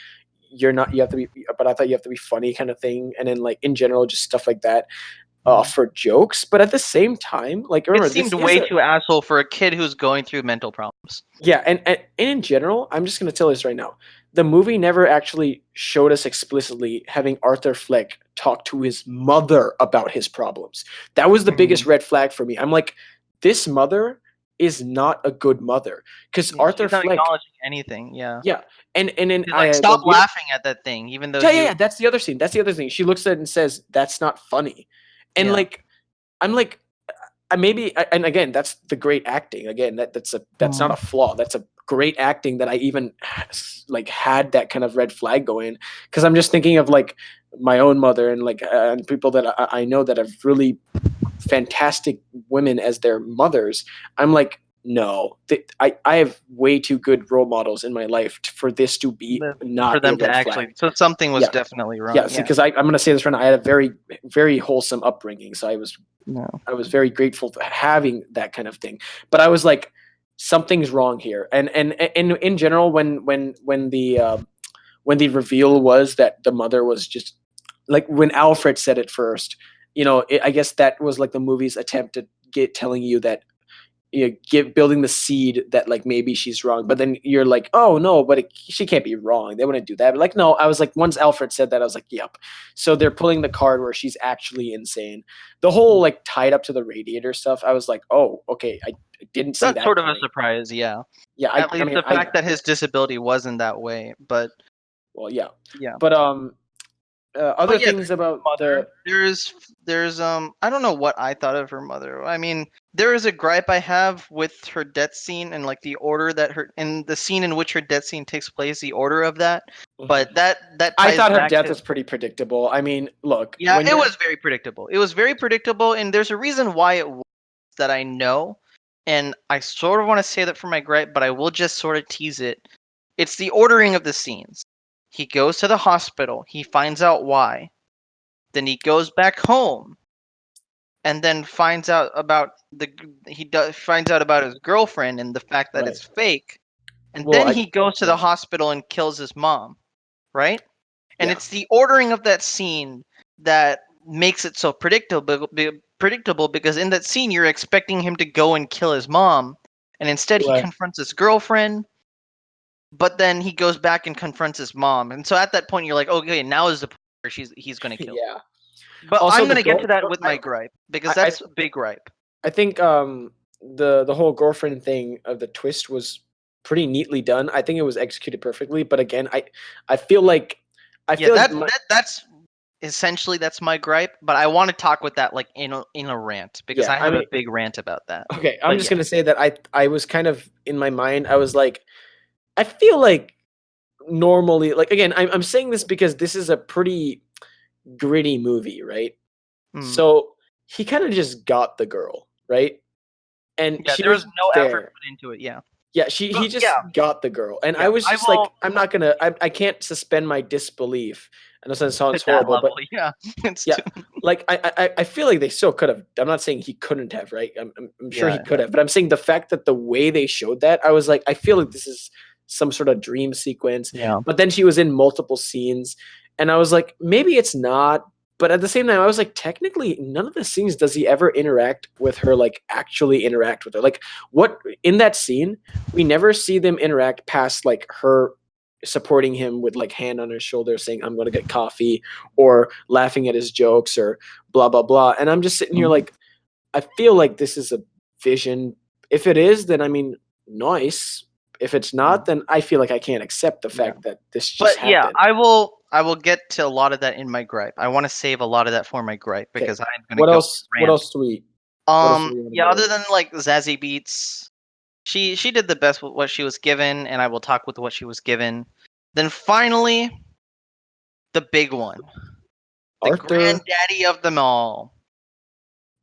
you have to be, but I thought you have to be funny kind of thing, and then like in general, just stuff like that. For jokes, but at the same time, like, remember, it seemed way too asshole for a kid who's going through mental problems. Yeah, and in general, I'm just gonna tell this right now. The movie never actually showed us explicitly having Arthur Fleck talk to his mother about his problems. That was the biggest red flag for me. I'm like, this mother is not a good mother, because Arthur She's not Fleck acknowledging anything. Yeah, and then like, stop laughing at that thing, even though. Yeah, that's the other scene. That's the other thing. She looks at it and says, "That's not funny." And like, I'm like, maybe, and again, that's the great acting. Again, that's not a flaw. That's a great acting that I even like had that kind of red flag going, because I'm just thinking of like my own mother and like and people that I know that have really fantastic women as their mothers. I'm like, no, I have way too good role models in my life for this to be not for them to actually flag. So something was definitely wrong. Yeah, because I'm going to say this right now. I had a very, very wholesome upbringing, so I was very grateful for having that kind of thing. But I was like, something's wrong here. And in general, when the reveal was that the mother was just like, when Alfred said it first, I guess that was like the movie's attempt to telling you that, building the seed that like maybe she's wrong, but then you're like, oh no, but she can't be wrong. They wouldn't do that. But like, no, I was like, once Alfred said that, I was like, yep. So they're pulling the card where she's actually insane. The whole like tied up to the radiator stuff, I was like, oh, okay, I didn't see that. That's sort of a surprise, yeah. Yeah, at least the fact that his disability wasn't that way, but well, yeah. But other things about mother. There's I don't know what I thought of her mother. I mean, there is a gripe I have with her death scene and like the order that the scene in which her death scene takes place, the order of that. But that I thought her death was pretty predictable. I mean, look. Yeah, it was very predictable. It was very predictable, and there's a reason why it was that I know, and I sort of want to say that for my gripe, but I will just sort of tease it. It's the ordering of the scenes. He goes to the hospital. He finds out why. Then he goes back home, and then finds out about finds out about his girlfriend and the fact that it's fake. And then he goes to the hospital and kills his mom, right? And it's the ordering of that scene that makes it so predictable. Predictable because in that scene you're expecting him to go and kill his mom, and instead he confronts his girlfriend. But then he goes back and confronts his mom, and so at that point you're like, okay, now is the point where he's going to kill. Yeah. But also, I'm going to get to that with my gripe, because that's a big gripe. I think the whole girlfriend thing of the twist was pretty neatly done. I think it was executed perfectly. But again, I feel like that's essentially that's my gripe. But I want to talk with that like in a rant, because I have a big rant about that. Okay, I'm just going to say that I was kind of in my mind. I was like, I feel like normally, like, again, I'm saying this because this is a pretty gritty movie, right? So he kind of just got the girl, right? And Yeah, she there was was no effort there. put into it. Yeah. Yeah, But he just yeah, got the girl, and I yeah. was I just like, will I'm not gonna, I can't suspend my disbelief. I know that to sounds that horrible, level. but Yeah. It's yeah, too. like I feel like they still could have. I'm not saying he couldn't have, right? I'm sure he Yeah. could have, but I'm saying the fact that the way they showed that, I was like, I feel like this is some sort of dream sequence. Yeah. But then she was in multiple scenes, and I was like, maybe it's not. But at the same time, I was like, technically, none of the scenes does he ever interact with her, like actually interact with her. Like, what in that scene, we never see them interact past like her supporting him with like hand on her shoulder saying, I'm gonna get coffee, or laughing at his jokes, or blah blah blah. And I'm just sitting here like, I feel like this is a vision. If it is, then I mean, nice. If it's not, then I feel like I can't accept the Yeah. fact that this just But yeah, happened. I will get to a lot of that in my gripe. I want to save a lot of that for my gripe Okay. because I'm gonna What go else? What rant. else do we? What else do we want to Yeah, go other over? than like Zazie Beetz, she did the best with what she was given, and I will talk with what she was given. Then finally, the big one, the Arthur, granddaddy of them all,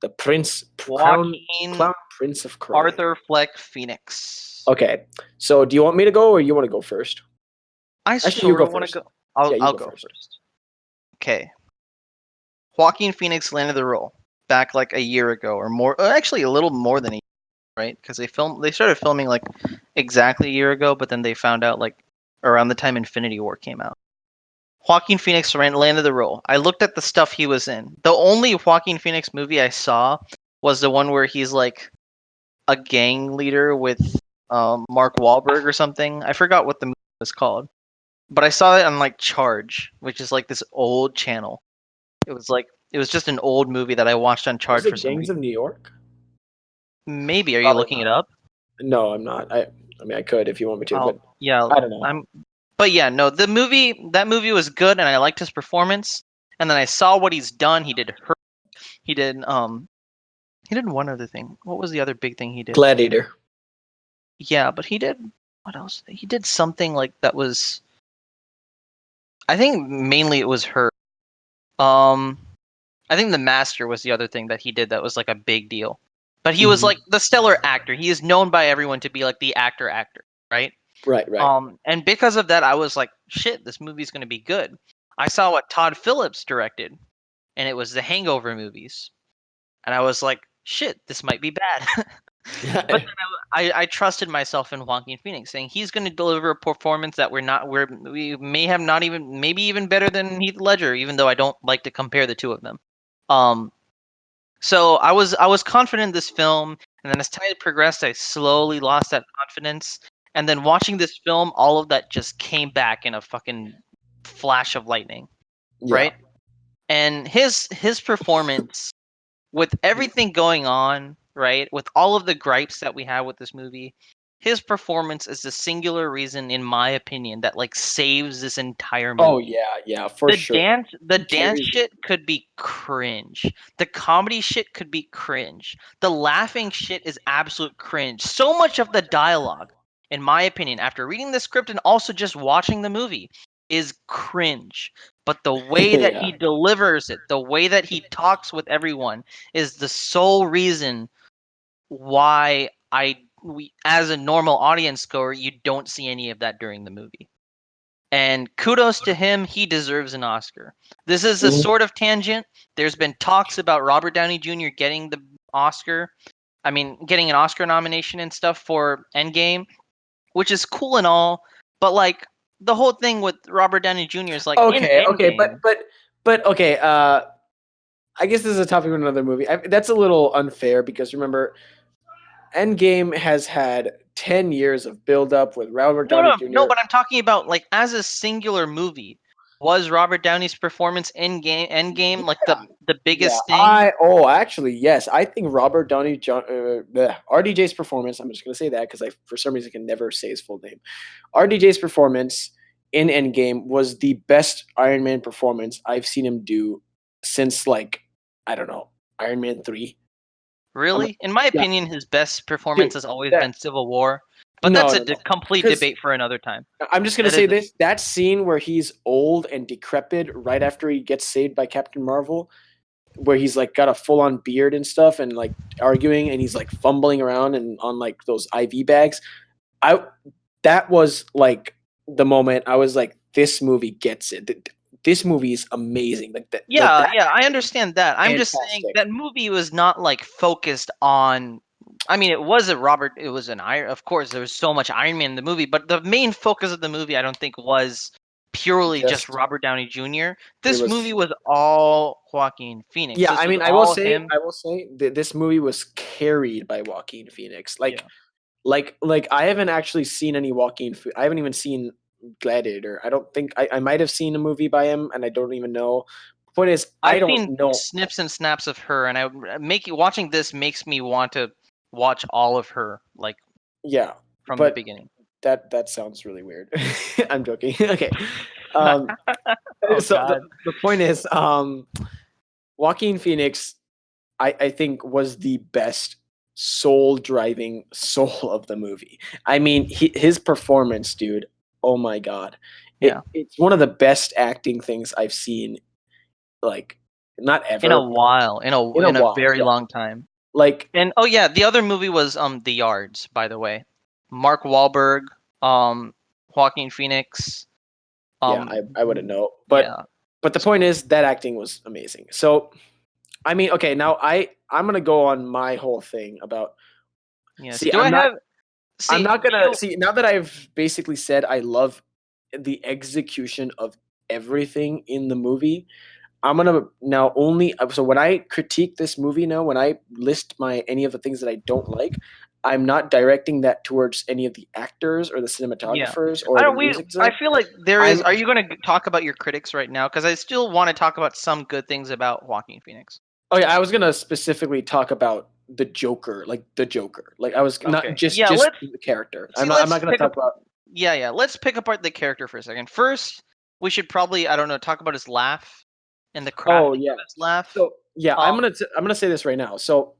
the prince, Joaquin clown prince of crime. Arthur Fleck Phoenix. Okay. So do you want me to go or you want to go first? I Actually, you sort go of want to first. go. Yeah, you I'll go go first. first. Okay, Joaquin Phoenix landed the role back like a year ago or more. Actually, a little more than a year, right? Because they started filming like exactly a year ago, but then they found out like around the time Infinity War came out. Joaquin Phoenix landed the role. I looked at the stuff he was in. The only Joaquin Phoenix movie I saw was the one where he's like a gang leader with Mark Wahlberg or something. I forgot what the movie was called, but I saw it on like Charge, which is like this old channel. It was just an old movie that I watched on Was Charge for it some Gangs of reason. New York? Maybe are you Probably looking it not. up? No, I'm not. I mean, I could if you want me to, Oh but yeah, I don't know. I'm. But yeah, no, that movie was good, and I liked his performance. And then I saw what he's done. He did her. He did he did one other thing. What was the other big thing he did? Gladiator. Yeah, but he did what else? He did something like that was. I think mainly it was her. Um, I think The Master was the other thing that he did that was like a big deal. But he was Mhm. like the stellar actor. He is known by everyone to be like the actor, right? Right, right. And because of that, I was like, shit, this movie's gonna be good. I saw what Todd Phillips directed, and it was the Hangover movies, and I was like, shit, this might be bad. But then I trusted myself in Joaquin Phoenix, saying he's going to deliver a performance that we may have not even maybe even better than Heath Ledger, even though I don't like to compare the two of them. Um, so I was confident in this film, and then as time progressed, I slowly lost that confidence. And then watching this film, all of that just came back in a fucking flash of lightning, Yeah. right? And his performance with everything going on, right? With all of the gripes that we have with this movie, his performance is the singular reason, in my opinion, that like saves this entire Oh movie. yeah, yeah, for sure. The He dance carries it. shit could be cringe. The comedy shit could be cringe. The laughing shit is absolute cringe. So much of the dialogue, in my opinion, after reading the script and also just watching the movie, is cringe. But the way that Yeah. he delivers it, the way that he talks with everyone, is the sole reason why we as a normal audience goer, you don't see any of that during the movie. And kudos to him, he deserves an Oscar. This is a Mhm. sort of tangent. There's been talks about Robert Downey Jr. getting the Oscar. I mean, getting an Oscar nomination and stuff for Endgame, which is cool and all, but like the whole thing with Robert Downey Jr. is like in Okay, okay, Endgame. but okay. I guess this is a topic of another movie. That's a little unfair because remember, Endgame has had 10 years of build up with Robert No, Downey no, no, Jr. but I'm talking about like as a singular movie. Was Robert Downey's performance in game Endgame like the Yeah, biggest thing? actually yes, I think Robert Downey RDJ's performance. I'm just gonna say that because I for some reason can never say his full name. RDJ's performance in Endgame was the best Iron Man performance I've seen him do since like I don't know Iron Man 3. Um, Really? In my yeah, opinion, his best performance dude, has always that been Civil War, but no that's no a no complete because debate for another time. I'm just gonna That say is this: that scene where he's old and decrepit right after he gets saved by Captain Marvel. where he's like got a full on beard and stuff and like arguing and he's like fumbling around and on like those IV bags. I that was like the moment I was like, this movie gets it. This movie is amazing. Yeah, That yeah, I understand that. I'm just saying fantastic. that movie was not like focused on. I mean, it was a Robert. It was an Iron. Of course, there was so much Iron Man in the movie, but the main focus of the movie, I don't think, was purely just Just Robert Downey Jr. it This movie was was all Joaquin Phoenix. yeah. This I was mean, all him. I will say that this movie was carried by Joaquin Phoenix. Yeah. Like I haven't actually seen any I haven't even seen Gladiator. I don't think I might have seen a movie by him, and I don't even know. Point is, I I've don't seen know. snips and snaps of her, and watching this makes me want to watch all of her, like Yeah, from the but beginning. that sounds really weird. I'm joking. Okay. Um, Oh so God. the point is, Joaquin Phoenix, I think was the best soul driving soul of the movie. I mean, his performance, dude. Oh my god, Yeah. it's one of the best acting things I've seen. Like, not In a ever, while, in a in a while. very Yeah, long time. like And oh yeah, the other movie was The Yards, by the way. Mark Wahlberg, um, Joaquin Phoenix. yeah, Um, I wouldn't know, yeah. but the point is that acting was amazing. So I mean, okay, now I'm gonna go on my whole thing about. Yes. See, Do I have? I'm See, not do gonna you? see now that I've basically said I love the execution of everything in the movie. I'm gonna now only so when I critique this movie now, when I list my any of the things that I don't like, I'm not directing that towards any of the actors or the Yeah. cinematographers I or the don't. We. music I design. feel like there is. I'm Are you going to talk about your critics right now? Because I still want to talk about some good things about Joaquin Phoenix. Oh yeah, I was gonna specifically talk about the Joker, like the Joker. Like I was not Okay. just Yeah. Let's the character. see. I'm Let's not gonna pick talk up. about. Yeah. Yeah. Let's pick apart the character for a second. First, we should probably, I don't know, talk about his laugh and the Oh crafting yeah. of his laugh. So yeah, Um. I'm gonna say this right now. So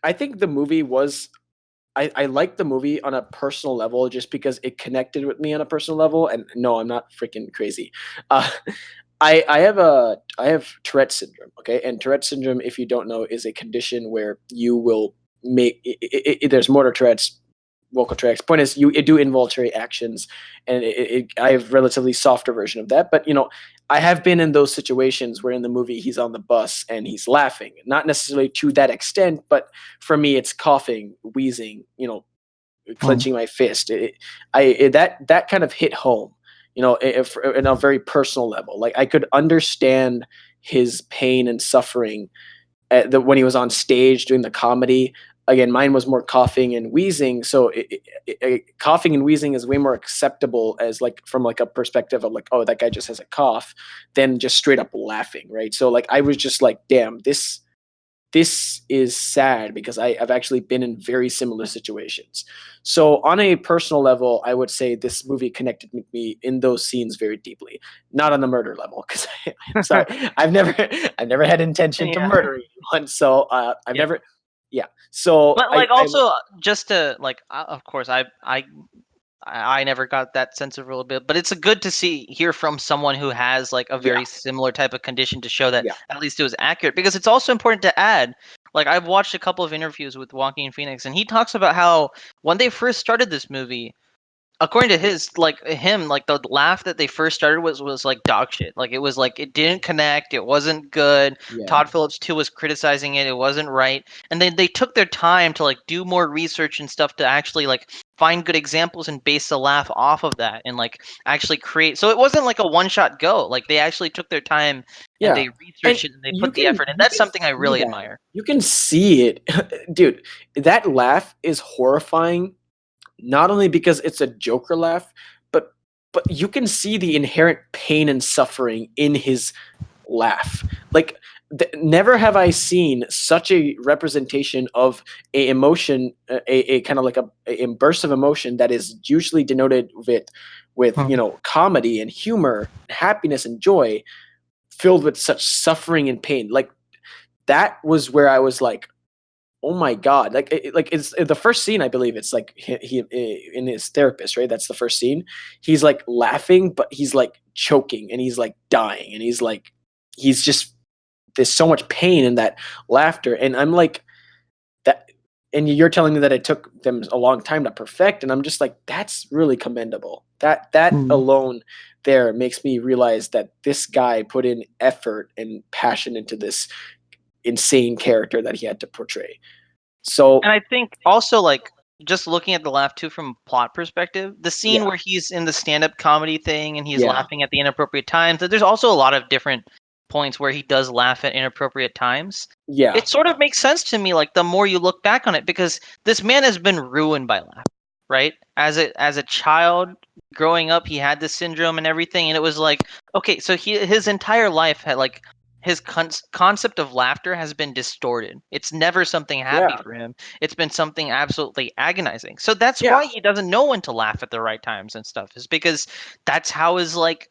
I think the movie was I like the movie on a personal level just because it connected with me on a personal level. And no, I'm not freaking crazy. Uh, I have Tourette syndrome. Okay, and Tourette syndrome, if you don't know, is a condition where you will make there's motor Tourette's, vocal Tourette's. Point is, you do involuntary actions, and I have relatively softer version of that. But I have been in those situations where in the movie he's on the bus and he's laughing, not necessarily to that extent, but for me it's coughing, wheezing, clenching my fist. That kind of hit home, if, in a very personal level. Like I could understand his pain and suffering when he was on stage doing the comedy. Again, mine was more coughing and wheezing, so coughing and wheezing is way more acceptable as like from like a perspective of like, oh, that guy just has a cough, than just straight up laughing, right? So like I was just like, damn, this is sad because I've actually been in very similar situations. So on a personal level, I would say this movie connected with me in those scenes very deeply. Not on the murder level, because I'm sorry, I've never had intention to Yeah. murder anyone. So I've Yeah. never, yeah. So But like also just to like, of course, I never got that sense of real bit, but it's a good to hear from someone who has like a yeah, very similar type of condition to show that yeah, at least it was accurate, because it's also important to add, like I've watched a couple of interviews with Joaquin Phoenix, and he talks about how when they first started this movie, according to him, like the laugh that they first started was like dog shit. Like it was like it didn't connect, it wasn't good. yeah, Todd Phillips too was criticizing it, it wasn't right. And then they took their time to like do more research and stuff to actually like find good examples and base the laugh off of that and like actually create, so it wasn't like a one shot go. Like they actually took their time and yeah. they And researched it and they put the effort, and you that's can something I see really that. admire. You can see it, dude. That laugh is horrifying, not only because it's a Joker laugh, but you can see the inherent pain and suffering in his laugh. Like never have I seen such a representation of a emotion, a kind of like a burst of emotion that is usually denoted with comedy and humor, happiness and joy, filled with such suffering and pain. Like that was where I was like, oh my god, like it's the first scene. I believe it's like he in his therapist, right? That's the first scene. He's like laughing, but he's like choking and he's like dying and he's just there's so much pain in that laughter, and I'm like that. And you're telling me that it took them a long time to perfect, and I'm just like, that's really commendable. That alone there makes me realize that this guy put in effort and passion into this insane character that he had to portray. So And I think also like just looking at the laugh too from a plot perspective, the scene yeah, where he's in the stand-up comedy thing and he's yeah, laughing at the inappropriate times. There's also a lot of different points where he does laugh at inappropriate times. yeah, It sort of makes sense to me, like the more you look back on it, because this man has been ruined by laughter, right? As a child growing up, he had this syndrome and everything, and it was like, okay, so his entire life had like his concept of laughter has been distorted. It's never something happy yeah, for him. It's been something absolutely agonizing. So that's yeah, why he doesn't know when to laugh at the right times and stuff. Is because that's how his like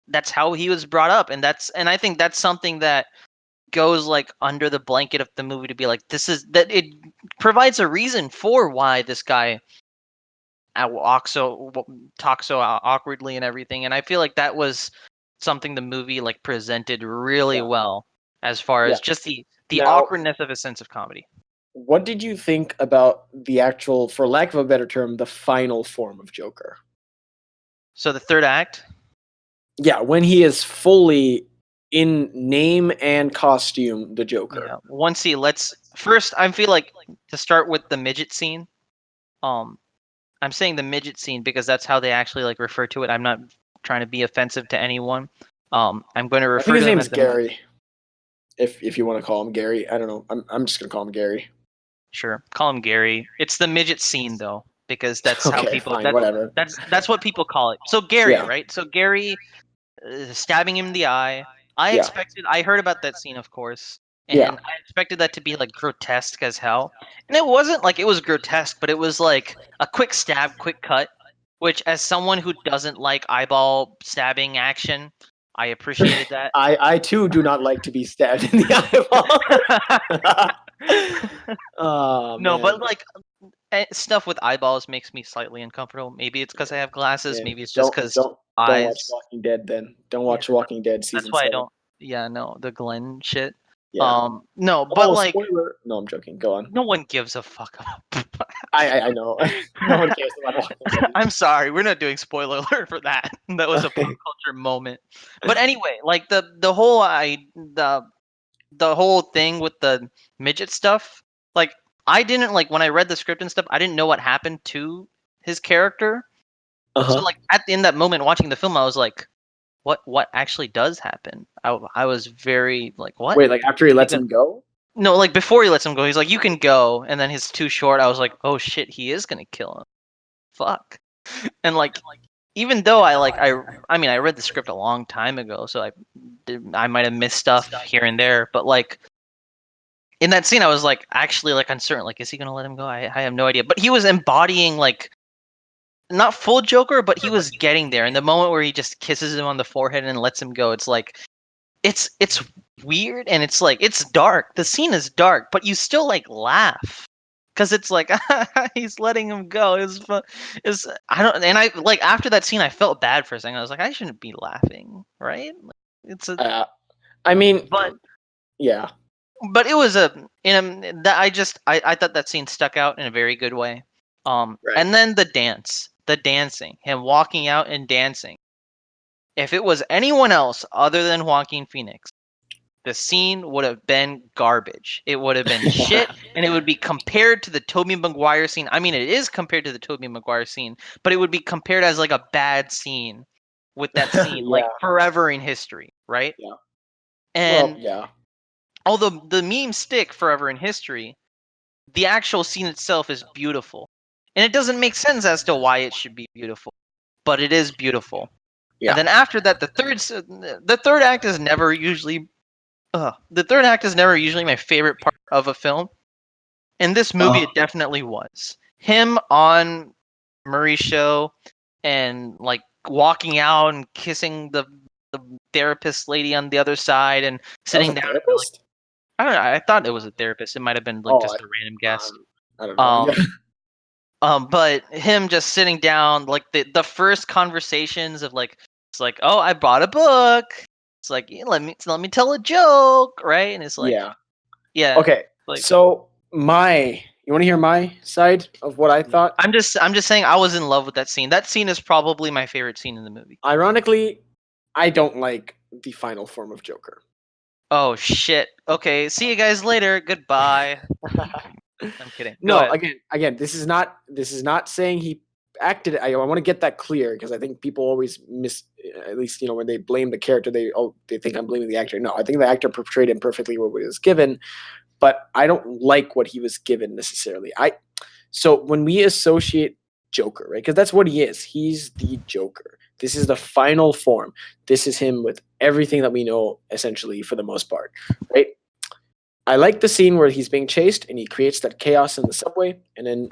that's how he was brought up, and I think that's something that goes like under the blanket of the movie to be like this is that it provides a reason for why this guy talks so awkwardly and everything, and I feel like that was something the movie like presented really yeah, well as far yeah. as just the Now, awkwardness of a sense of comedy. what did you think about the actual, for lack of a better term, the final form of Joker? So the third act, Yeah, when he is fully in name and costume, the Joker. yeah. Once he lets first, I feel like to start with the midget scene. Um, I'm saying the midget scene because that's how they actually like refer to it. I'm not trying to be offensive to anyone. I'm going to I think refer his to him name's as the Gary. If you want to call him Gary, I don't know. I'm just gonna call him Gary. sure, call him Gary. It's the midget scene though, because that's how Okay, people fine, whatever. that's what people call it. So Gary, Yeah, right? So Gary stabbing him in the eye. yeah, I heard about that scene, of course, yeah. and I expected that to be like grotesque as hell. And it wasn't like it was grotesque, but it was like a quick stab, quick cut, which as someone who doesn't like eyeball stabbing action, I appreciated that. I too do not like to be stabbed in the eyeball. Oh No, but man. like stuff with eyeballs makes me slightly uncomfortable. Maybe it's because I have glasses. Yeah. Maybe it's just Don't because don't don't watch eyes. Walking Dead then. Don't Yeah, watch Walking Dead that's season why I 7. don't. Yeah, no, the Glenn shit. Yeah. No, but Oh, like spoiler. No, I'm joking. Go on. no one gives a fuck about. I know. No one cares about Walking Dead. I'm sorry, we're not doing spoiler alert for that. That was a pop Okay. culture moment. But anyway, like the whole thing with the midget stuff, like I didn't like when I read the script and stuff, I didn't know what happened to his character. So Uh-huh. like in that moment watching the film, I was like, what actually does happen? I was very like, what? Wait, like after he Is he lets gonna him go? no, like before he lets him go, he's like, you can go, and then he's too short. I was like, oh shit, he is gonna kill him. Fuck. And like even though I mean I read the script a long time ago, so I might have missed stuff here and there, but like in that scene I was like actually like uncertain, like is he gonna let him go? I have no idea. But he was embodying like not full Joker, but he was getting there. In the moment where he just kisses him on the forehead and lets him go, it's like it's weird and it's like it's dark. The scene is dark, but you still like laugh because it's like he's letting him go. Is I don't and I like after that scene I felt bad for a second. I was like I shouldn't be laughing, right? Like, it's a Uh, I mean, but yeah. it was a in a that I thought that scene stuck out in a very good way. Right. And then the dancing, him walking out and dancing. If it was anyone else other than Joaquin Phoenix, the scene would have been garbage. It would have been shit, and it would be compared to the Tobey Maguire scene. I mean, it is compared to the Tobey Maguire scene, but it would be compared as like a bad scene with that scene, like Yeah. forever in history, right? Yeah. Well, And yeah. although the memes stick forever in history, the actual scene itself is beautiful. And it doesn't make sense as to why it should be beautiful, but it is beautiful. And Yeah. then after that, the third act is never usually the third act is never usually my favorite part of a film. In this movie, it definitely was. Him on Murray's show and like walking out and kissing the therapist lady on the other side and That was sitting a down. Like therapist? I don't know. I thought it was a therapist. It might have been like Oh, just a random guest. I don't know. Yeah. Um, but him just sitting down, like the first conversations of like it's like, oh, I bought a book. It's like, yeah, let me tell a joke, right? And it's like, Yeah. yeah, Okay. like So you want to hear my side of what I thought? I'm just saying I was in love with that scene. That scene is probably my favorite scene in the movie. Ironically, I don't like the final form of Joker. Oh shit. Okay, see you guys later. Goodbye. I'm kidding. Go No, ahead. again, this is not saying he acted. I want to get that clear because I think people always miss. At least when they blame the character, they think I'm blaming the actor. No, I think the actor portrayed him perfectly what he was given, but I don't like what he was given necessarily. So when we associate Joker, right? Because that's what he is. He's the Joker. This is the final form. This is him with everything that we know, essentially, for the most part, right? I like the scene where he's being chased and he creates that chaos in the subway and then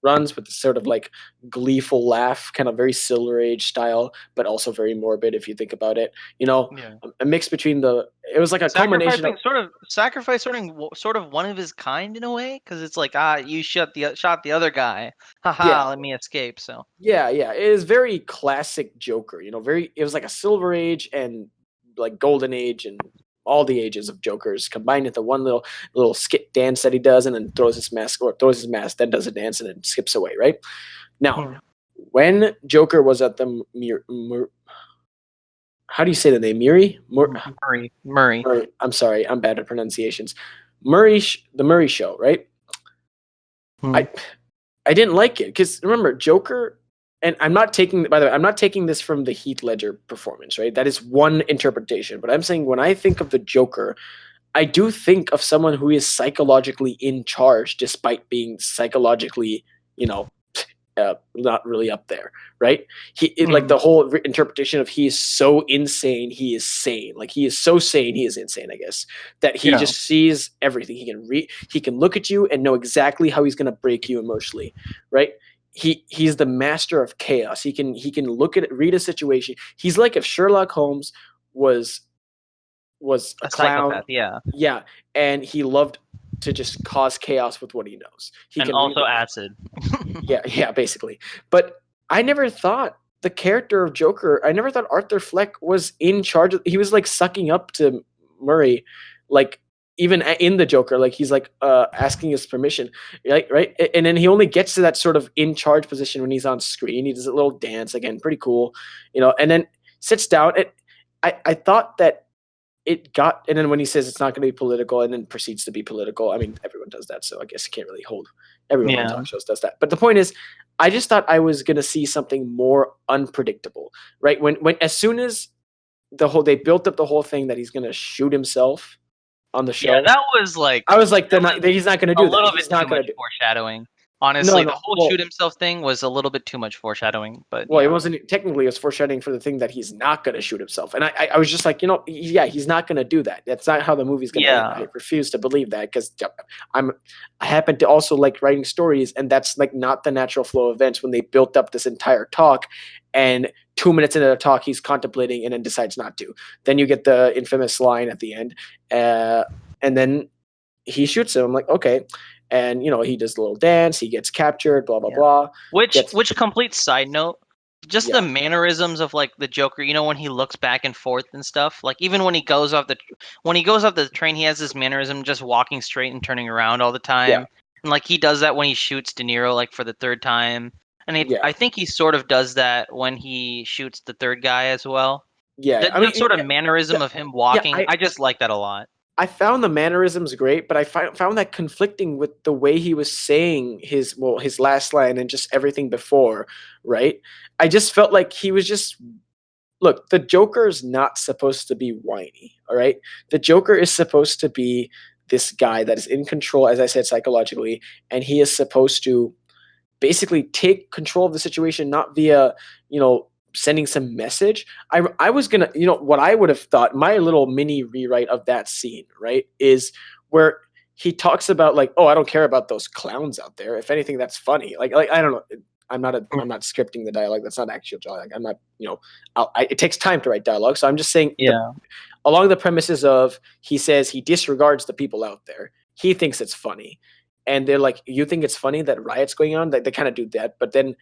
runs with this sort of like gleeful laugh, kind of very Silver Age style, but also very morbid if you think about it. Yeah. A mix between it was like a culmination of. Sacrificing sort of one of his kind in a way, because it's like, you shot the other guy, Yeah, haha, let me escape. So yeah. It is very classic Joker. It was like a Silver Age and like Golden Age and all the ages of Jokers combined into one little skit dance that he does, and then throws his mask, then does a dance, and then skips away. Right now, when Joker was at the how do you say the name? Murray. Murray. I'm sorry, I'm bad at pronunciations. The Murray Show, right? Hmm. I didn't like it because remember Joker, and I'm not taking. By the way, I'm not taking this from the Heath Ledger performance, right? That is one interpretation, but I'm saying when I think of the Joker, I do think of someone who is psychologically in charge, despite being psychologically, you know, not really up there, right? Like the whole interpretation of he is so insane, he is sane. Like he is so sane, he is insane. I guess that he Yeah. just sees everything. He can look at you and know exactly how he's going to break you emotionally, right? He's the master of chaos. He can look at it, read a situation. He's like if Sherlock Holmes was a A clown, psychopath, yeah. yeah, and he loved to just cause chaos with what he knows. He And can read also the acid. yeah, basically. But I never thought the character of Joker, I never thought Arthur Fleck was in charge of, he was like sucking up to Murray, like even in the Joker, like he's like asking his permission, right? And then he only gets to that sort of in charge position when he's on screen. He does a little dance again, pretty cool, and then sits down. I thought that and then when he says it's not going to be political and then proceeds to be political, I mean, everyone does that. So I guess you can't really hold everyone on Yeah. talk shows does that. But the point is, I just thought I was going to see something more unpredictable, right? When as soon as they built up the whole thing that he's going to shoot himself on the Yeah, show, that was like I was like, he's not going to a do that. little bit He's too not going much to do. foreshadowing. No, Honestly, the no. whole Well, shoot himself thing was a little bit too much foreshadowing, but Well, it yeah. wasn't technically, it was foreshadowing for the thing that he's not going to shoot himself. And I was just like, yeah, he's not going to do that. That's not how the movie's going to end. Yeah. I refuse to believe that because I happen to also like writing stories, and that's like not the natural flow of events when they built up this entire talk, and 2 minutes into the talk, he's contemplating and then decides not to. Then you get the infamous line at the end, and then he shoots him. I'm like, okay. And he does a little dance. He gets captured. Blah blah Yeah. blah. Which complete side note, just the Yeah. mannerisms of like the Joker, when he looks back and forth and stuff. Like even when he goes off the train, he has this mannerism just walking straight and turning around all the Yeah. time. And like he does that when he shoots De Niro like for the third time. And Yeah. I think he sort of does that when he shoots the third guy as well. Yeah, I That mean, sort of mannerism of him walking, I just like that a lot. I found the mannerisms great, but I found that conflicting with the way he was saying his last line and just everything before, right? I just felt like he was just look. The Joker is not supposed to be whiny, all right? The Joker is supposed to be this guy that is in control, as I said, psychologically, and he is supposed to basically take control of the situation, not via sending some message. I was gonna, what I would have thought, my little mini rewrite of that scene, right, is where he talks about like, oh, I don't care about those clowns out there. If anything, that's funny. Like I don't know. I'm not scripting the dialogue. That's not actual dialogue. I'm not, it takes time to write dialogue. So I'm just saying, Yeah. along the premises of he says he disregards the people out there. He thinks it's funny, and they're like, you think it's funny that riot's going on? They kind of do that, but then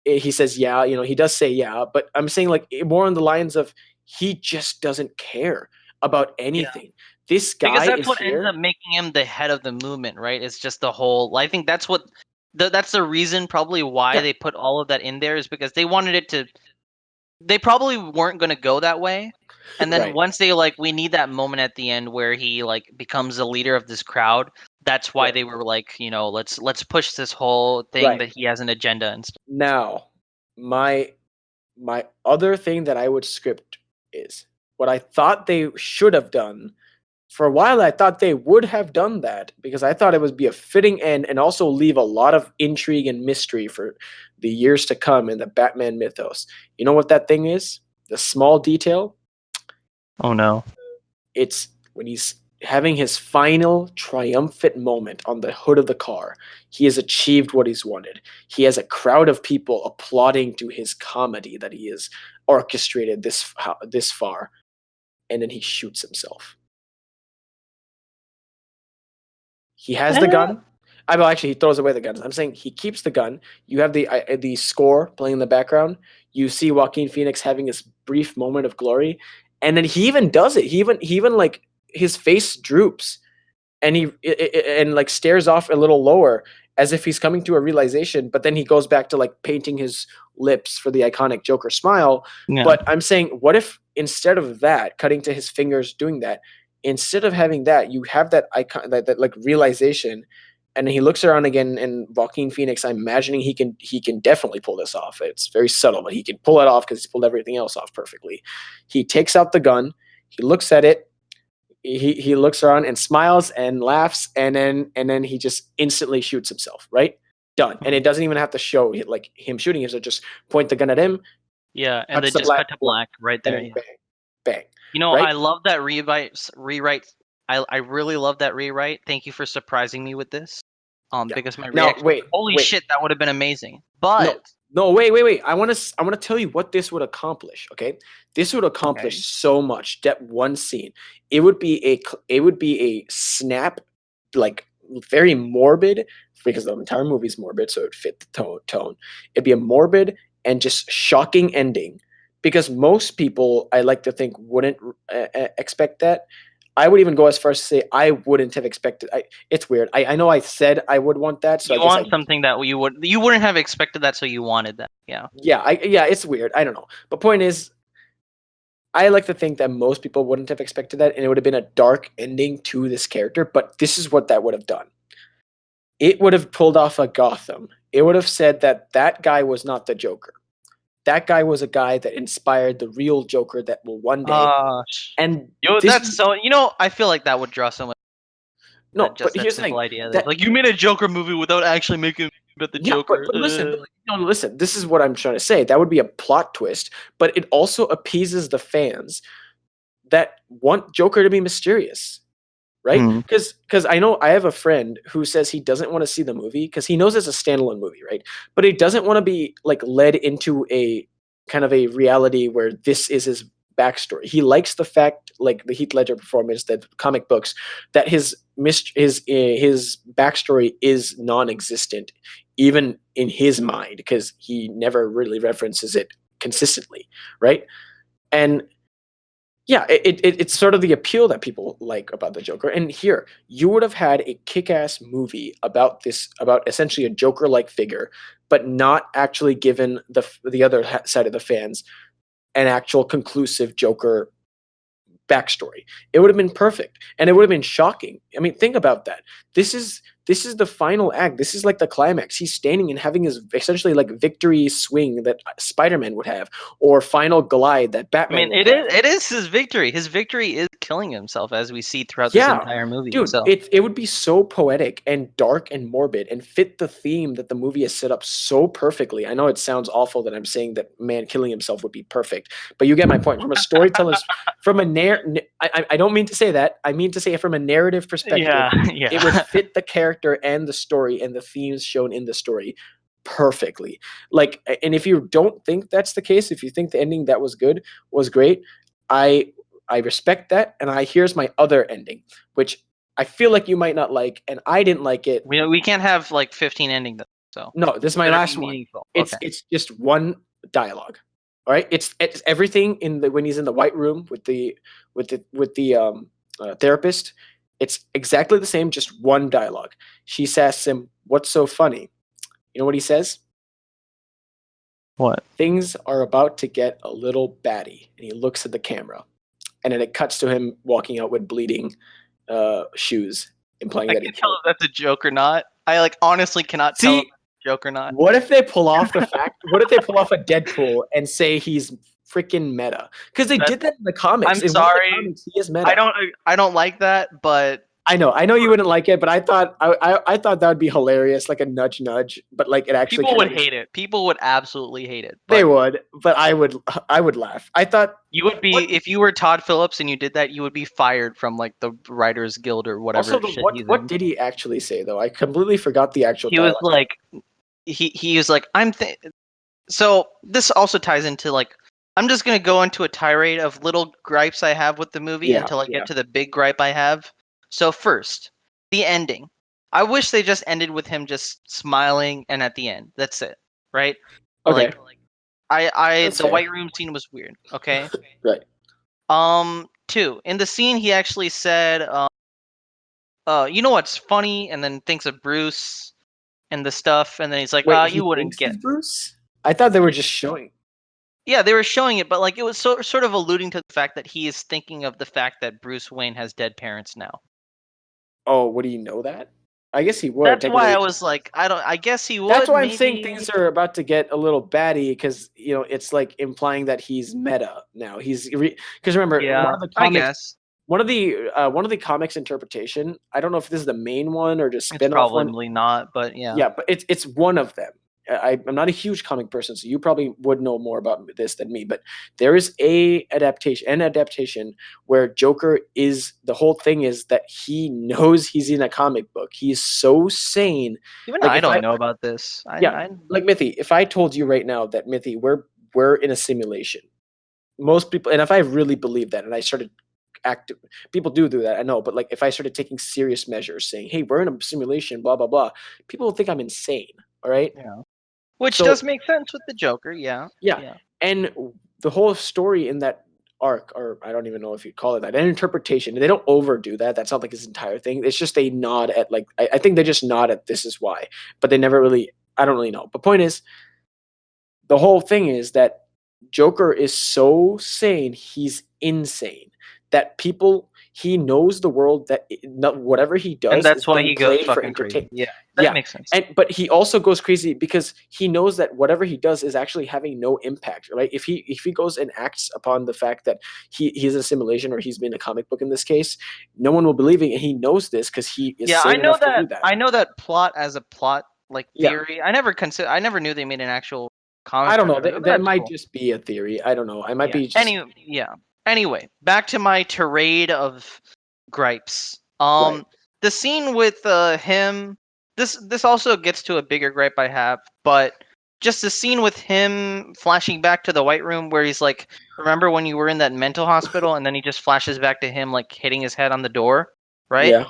he says, yeah, he does say, yeah, but I'm saying like more on the lines of he just doesn't care about Yeah. anything. This Because guy that's is what ends here. up making him the head of the movement, right? It's just the whole. I think that's what. That's the reason probably why Yeah, they put all of that in there is because they wanted it to. They probably weren't going to go that way, and then right, once they like, we need that moment at the end where he like becomes the leader of this crowd. That's why right, they were like, let's push this whole thing right. that he has an agenda and stuff. Now, my my other thing that I would script is what I thought they should have done. For a while, I thought they would have done that because I thought it would be a fitting end and also leave a lot of intrigue and mystery for the years to come in the Batman mythos. You know what that thing is? The small detail? Oh no. It's when he's having his final triumphant moment on the hood of the car. He has achieved what he's wanted. He has a crowd of people applauding to his comedy that he has orchestrated this far, and then he shoots himself. He has the gun. Well, actually, he throws away the guns. I'm saying he keeps the gun. You have the score playing in the background. You see Joaquin Phoenix having his brief moment of glory, and then he even does it. He even like his face droops, and and like stares off a little lower as if he's coming to a realization. But then he goes back to like painting his lips for the iconic Joker smile. Yeah. But I'm saying, what if instead of that, cutting to his fingers doing that, instead of having that, you have that icon, that like realization, and he looks around again, and Joaquin Phoenix, I'm imagining he can definitely pull this off. It's very subtle, but he can pull it off because he's pulled everything else off perfectly. He takes out the gun, he looks at it, he looks around and smiles and laughs, and then he just instantly shoots himself. Right, done. And it doesn't even have to show like him shooting. He just point the gun at him, Yeah, and cuts then the just black, cut to black right and there. then Yeah. bang, bang. I Right? love that rewrite. I really love that rewrite. Thank you for surprising me with this. Yeah. Because my Now reaction, wait, holy wait. shit, that would have been amazing. No, But no, wait. I want to tell you what this would accomplish. Okay, this would accomplish okay, so much. That one scene, it would be a snap, like very morbid, because the entire movie is morbid, so it would fit the tone. It'd be a morbid and just shocking ending, because most people, I like to think, wouldn't expect that. I would even go as far as to say I wouldn't have expected. It's weird. I know I said I would want that, so I you guess want something that you wouldn't have expected that, so you wanted that. Yeah. yeah, it's weird. I don't know. But point is, I like to think that most people wouldn't have expected that, and it would have been a dark ending to this character. But this is what that would have done. It would have pulled off a Gotham. It would have said that that guy was not the Joker. That guy was a guy that inspired the real Joker that will one day. And Yo, this that's is so. I feel like that would draw so much. no, but That here's the simple thing. idea. That, That like, you made a Joker movie without actually making about the Yeah, but Joker. listen, no, listen. This is what I'm trying to say. That would be a plot twist, but it also appeases the fans that want Joker to be mysterious, right? Hmm. Because I know I have a friend who says he doesn't want to see the movie because he knows it's a standalone movie, right? But he doesn't want to be like led into a kind of a reality where this is his backstory. He likes the fact, like the Heath Ledger performance, that comic books, that his backstory is non-existent, even in his mind, because he never really references it consistently, right? And yeah, it's sort of the appeal that people like about the Joker. And here, you would have had a kick-ass movie about essentially a Joker-like figure, but not actually given the other side of the fans an actual conclusive Joker backstory. It would have been perfect, and it would have been shocking. I mean, think about that. This is the final act. This is like the climax. He's standing and having his essentially like victory swing that Spider-Man would have, or final glide that I mean, Batman would it have. is it is his victory. His victory is killing himself, as we see throughout this Yeah, entire movie. dude, So it would be so poetic and dark and morbid and fit the theme that the movie has set up so perfectly. I know it sounds awful that I'm saying that man killing himself would be perfect, but you get my point. From a storyteller's, from a I don't mean to say that. I mean to say from a narrative perspective, yeah, it would yeah. fit the character and the story and the themes shown in the story perfectly. Like, and if you don't think that's the case, if you think the ending that was good was great, I I respect that, and here's my other ending, which I feel like you might not like, and I didn't like it. We can't have like 15 endings. So No, this is it my better last be one. meaningful. It's Okay. it's just one dialogue. All right, it's everything in the when he's in the white room with the therapist. It's exactly the same, just one dialogue. She asks him, "What's so funny?" You know what he says? What? Things are about to get a little batty, and he looks at the camera, and then it cuts to him walking out with bleeding shoes, implying I that he can tell killed. if that's a joke or not. I like honestly cannot tell if See, that's a joke or not. what if they pull off the fact? What if they pull off a Deadpool and say he's freaking meta? Because they That did that in the comics. I'm In one of the sorry. comics, he is meta. I don't like that, but I know you wouldn't like it, but I thought that would be hilarious, like a nudge, nudge. But like it actually people kind would of hate it. People would absolutely hate it. they But would, but I would laugh. I thought you would what be if you were Todd Phillips and you did that, you would be fired from like the Writers Guild or also whatever the shit he's what in. did he actually say though? I completely forgot the actual He was dialogue. like he was like so this also ties into like I'm just gonna go into a tirade of little gripes I have with the movie Yeah, until I yeah. get to the big gripe I have. So first, the ending. I wish they just ended with him just smiling and at the end. That's it. Right? Okay, Like I that's the fair. white room scene was weird. Okay. Right. Two. In the scene he actually said, you know what's funny? And then thinks of Bruce and the stuff, and then he's like, Wait, you he wouldn't thinks get. of Bruce? I thought they were just showing. Yeah, they were showing it, but like it was sort of alluding to the fact that he is thinking of the fact that Bruce Wayne has dead parents now. Oh, would he know that? I guess he would That's why I technically. was like, I don't. I guess he That's would why I'm saying maybe. things are about to get a little batty because it's like implying that he's meta now. Because remember Yeah, I guess one of the comics interpretation. I don't know if this is the main one or just it's spin-off one. probably not, but yeah. Yeah, but it's one of them. I'm not a huge comic person, so you probably would know more about this than me. But there is an adaptation where Joker is the whole thing is that he knows he's in a comic book. He's so sane. Even Like I if I don't know about this. yeah, like Mithy, if I told you right now that Mithy, we're in a simulation, most people, and if I really believe that, and I started active, people do that, I know, but like if I started taking serious measures, saying, "Hey, we're in a simulation," blah blah blah, people will think I'm insane. All right, Yeah, which so does make sense with the Joker. Yeah, yeah, yeah, and the whole story in that arc, or I don't even know if you'd call it that, an interpretation. They don't overdo that. That's not like his entire thing. It's just they nod at like I think they just nod at this is why, but they never really. I don't really know. But point is, the whole thing is that Joker is so sane, he's insane. That people he knows the world that whatever he and does that's is why being he goes played for fucking crazy. entertainment. Yeah, that Yeah. makes sense. And but he also goes crazy because he knows that whatever he does is actually having no impact, right? If he goes and acts upon the fact that he's a simulation or he's been a comic book in this case, no one will believe it, and he knows this because he is Yeah, I sane know enough to that. do that. I know that plot as a plot like Yeah. theory. I never knew they made an actual I comic don't turn know. out of it, but That that's might cool. just be a theory. I don't know. I might Yeah. be just Yeah. Anyway, back to my tirade of gripes. right. The scene with him. This also gets to a bigger gripe I have, but just the scene with him flashing back to the White Room where he's like, "Remember when you were in that mental hospital?" And then he just flashes back to him like hitting his head on the door, right? Yeah.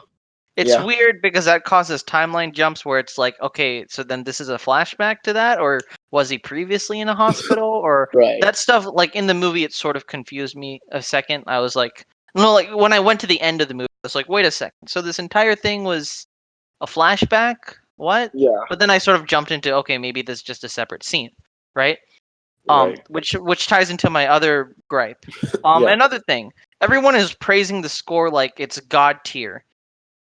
It's Yeah. weird because that causes timeline jumps where it's like, okay, so then this is a flashback to that, or was he previously in a hospital, or Right. that stuff? Like in the movie, it sort of confused me a second. I was like, no, like when I went to the end of the movie, I was like, wait a second, so this entire thing was a flashback? What? Yeah. But then I sort of jumped into, okay, maybe this is just a separate scene, right? Right. Which ties into my other gripe. Yeah. Another thing, everyone is praising the score like it's god tier.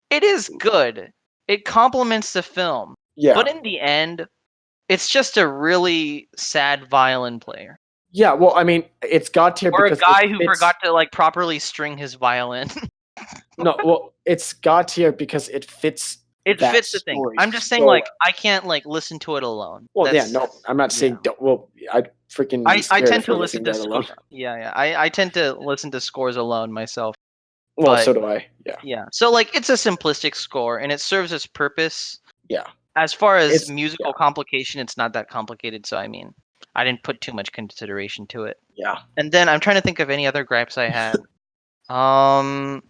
It is good. It complements the film. Yeah. But in the end, it's just a really sad violin player. Yeah. Well, I mean, it's God tier Or a because it guy who fits. forgot to like properly string his violin. No, well, it's God tier because it fits It that fits the thing. story I'm just saying so like well. I can't like listen to it alone. Well, yeah, That's no, I'm not yeah. saying don't. Well, I'd freaking be I scared tend if to we're listen listening to to that alone. yeah. I tend to listen to scores alone myself. Well, But so do I. Yeah. yeah. So like it's a simplistic score and it serves its purpose. Yeah. As far as It's musical complication, it's not that complicated, so I mean, I didn't put too much consideration to it. yeah. And then I'm trying to think of any other gripes I had. Um,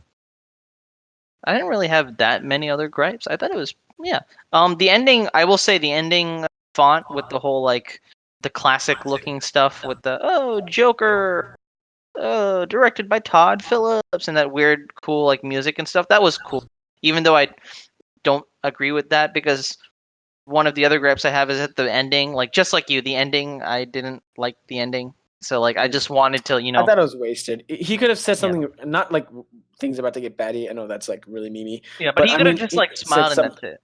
I didn't really have that many other gripes. I thought it was yeah. The ending, I will say the ending font with the whole like the classic looking stuff with the Joker, directed by Todd Phillips, and that weird cool like music and stuff. That was cool. Even though I don't agree with that, because one of the other gripes I have is at the ending. Like, just like you, the ending, I didn't like the ending. So like I just wanted to, I thought it was wasted. He could have said Yeah. something, not like things about to get batty. I know that's like really memey. Yeah, but But he I could have mean, just he like said smiled and some. that's it.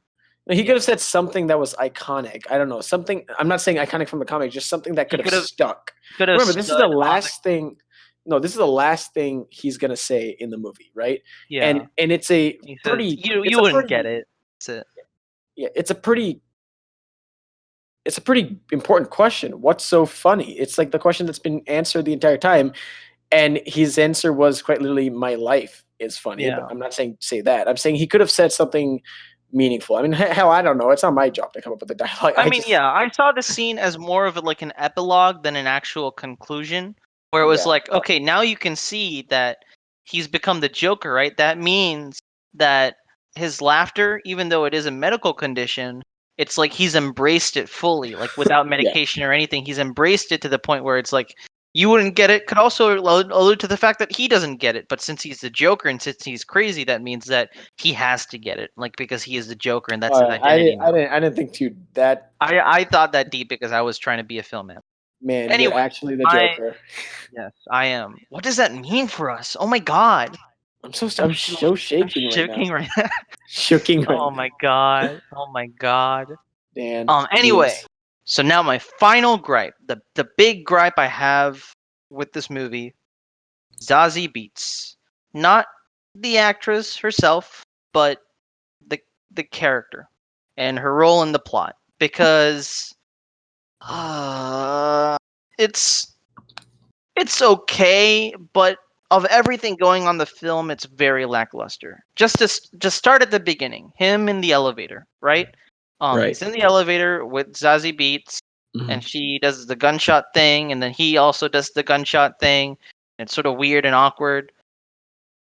He Yeah. could have said something that was iconic. I don't know, something. I'm not saying iconic from the comic, just something that could have stuck. Could have Remember, this is the stood on last thing. No, this is the last thing he's gonna say in the movie, right? Yeah. And it's a He says pretty. you It's you a wouldn't pretty. get it. That's it. Yeah, it's a pretty important question. What's so funny? It's like the question that's been answered the entire time, and his answer was quite literally, "My life is funny." But Yeah. I'm not saying say that. I'm saying he could have said something meaningful. I mean, hell, I don't know. It's not my job to come up with the dialogue. I mean, yeah, I saw the scene as more of like an epilogue than an actual conclusion, where it was Yeah. like, okay, now you can see that he's become the Joker, right? That means that his laughter, even though it is a medical condition, it's like he's embraced it fully, like without Yeah. medication or anything. He's embraced it to the point where it's like you wouldn't get it. Could also allude to the fact that he doesn't get it, but since he's the Joker and since he's crazy, that means that he has to get it, like because he is the Joker and that's his identity now. I didn't think too that. I thought that deep because I was trying to be a filmman. Man, you're Anyway, actually the Joker. yes, I am. What does that mean for us? Oh my god. I'm so shaking right now. Shaking right now. Shaking right Oh now. my god. Oh my god. Dan. Anyway, please. so now my final gripe, the big gripe I have with this movie, Zazie Beetz. Not the actress herself, but the the character and her role in the plot, because it's okay, but of everything going on the film, it's very lackluster. Just start at the beginning. Him in the elevator, right? Right. He's in the elevator with Zazie Beetz, and she does the gunshot thing, and then he also does the gunshot thing. It's sort of weird and awkward.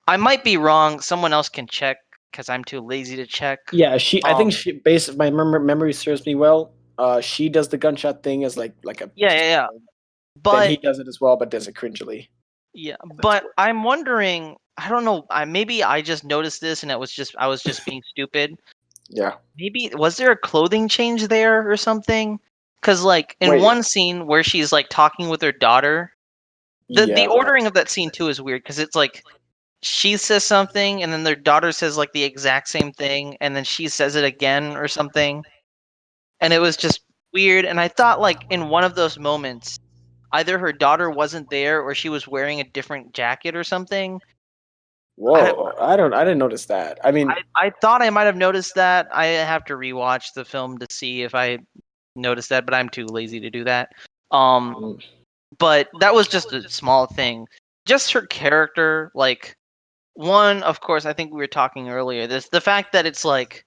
I might be wrong. Someone else can check because I'm too lazy to check. Yeah, I think she, based if my memory serves me well, she does the gunshot thing as like a. Yeah. Then But he does it as well, but does it cringily. yeah, but I'm wondering. I don't know. Maybe I just noticed this, and I was just being stupid. Yeah. Maybe was there a clothing change there or something? Because like in Wait. one scene where she's like talking with her daughter, the Yeah. ordering of that scene too is weird because it's like she says something and then their daughter says like the exact same thing and then she says it again or something, and it was just weird. And I thought like in one of those moments, either her daughter wasn't there or she was wearing a different jacket or something. Whoa, I didn't notice that. I mean, I thought I might have noticed that. I have to rewatch the film to see if I noticed that, but I'm too lazy to do that. But that was just a small thing. Just her character, like one, of course, I think we were talking earlier. The fact that it's like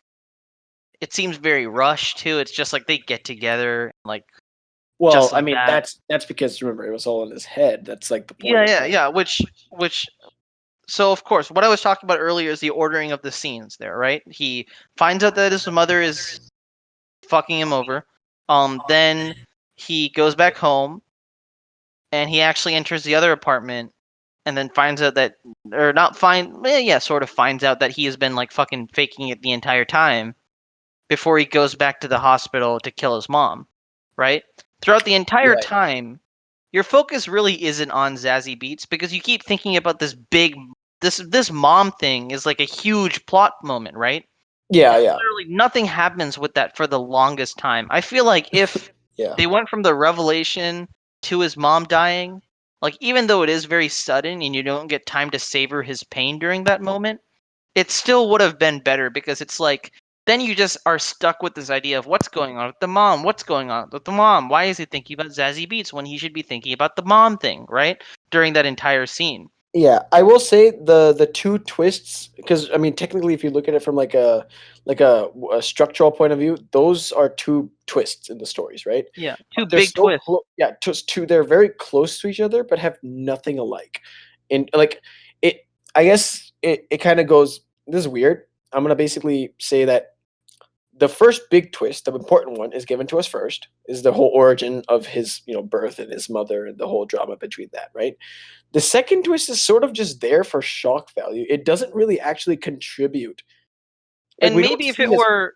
it seems very rushed too. It's just like they get together, like well, just I like mean that. that's because remember it was all in his head. That's like the point. Yeah. Which. So of course, what I was talking about earlier is the ordering of the scenes there, right? He finds out that his mother is fucking him over. Then he goes back home, and he actually enters the other apartment, and then finds out that, or not find, yeah, sort of finds out that he has been like fucking faking it the entire time before he goes back to the hospital to kill his mom, right? Throughout the entire Right. time, your focus really isn't on Zazie Beetz because you keep thinking about this mom thing is like a huge plot moment, right? Yeah, And yeah. literally nothing happens with that for the longest time. I feel like if Yeah. they went from the revelation to his mom dying, like even though it is very sudden and you don't get time to savor his pain during that moment, it still would have been better because it's like then you just are stuck with this idea of what's going on with the mom, what's going on with the mom, why is he thinking about Zazie Beetz when he should be thinking about the mom thing, right? During that entire scene. Yeah, I will say the two twists, because I mean technically if you look at it from like a structural point of view, those are two twists in the stories, right? Yeah, two They're big so twists. yeah, just two. They're very close to each other, but have nothing alike. And like it, I guess it kind of goes. This is weird. I'm gonna basically say that the first big twist, the important one, is given to us first. Is the whole origin of his, birth and his mother and the whole drama between that, right? The second twist is sort of just there for shock value. It doesn't really actually contribute. Like And maybe if it were,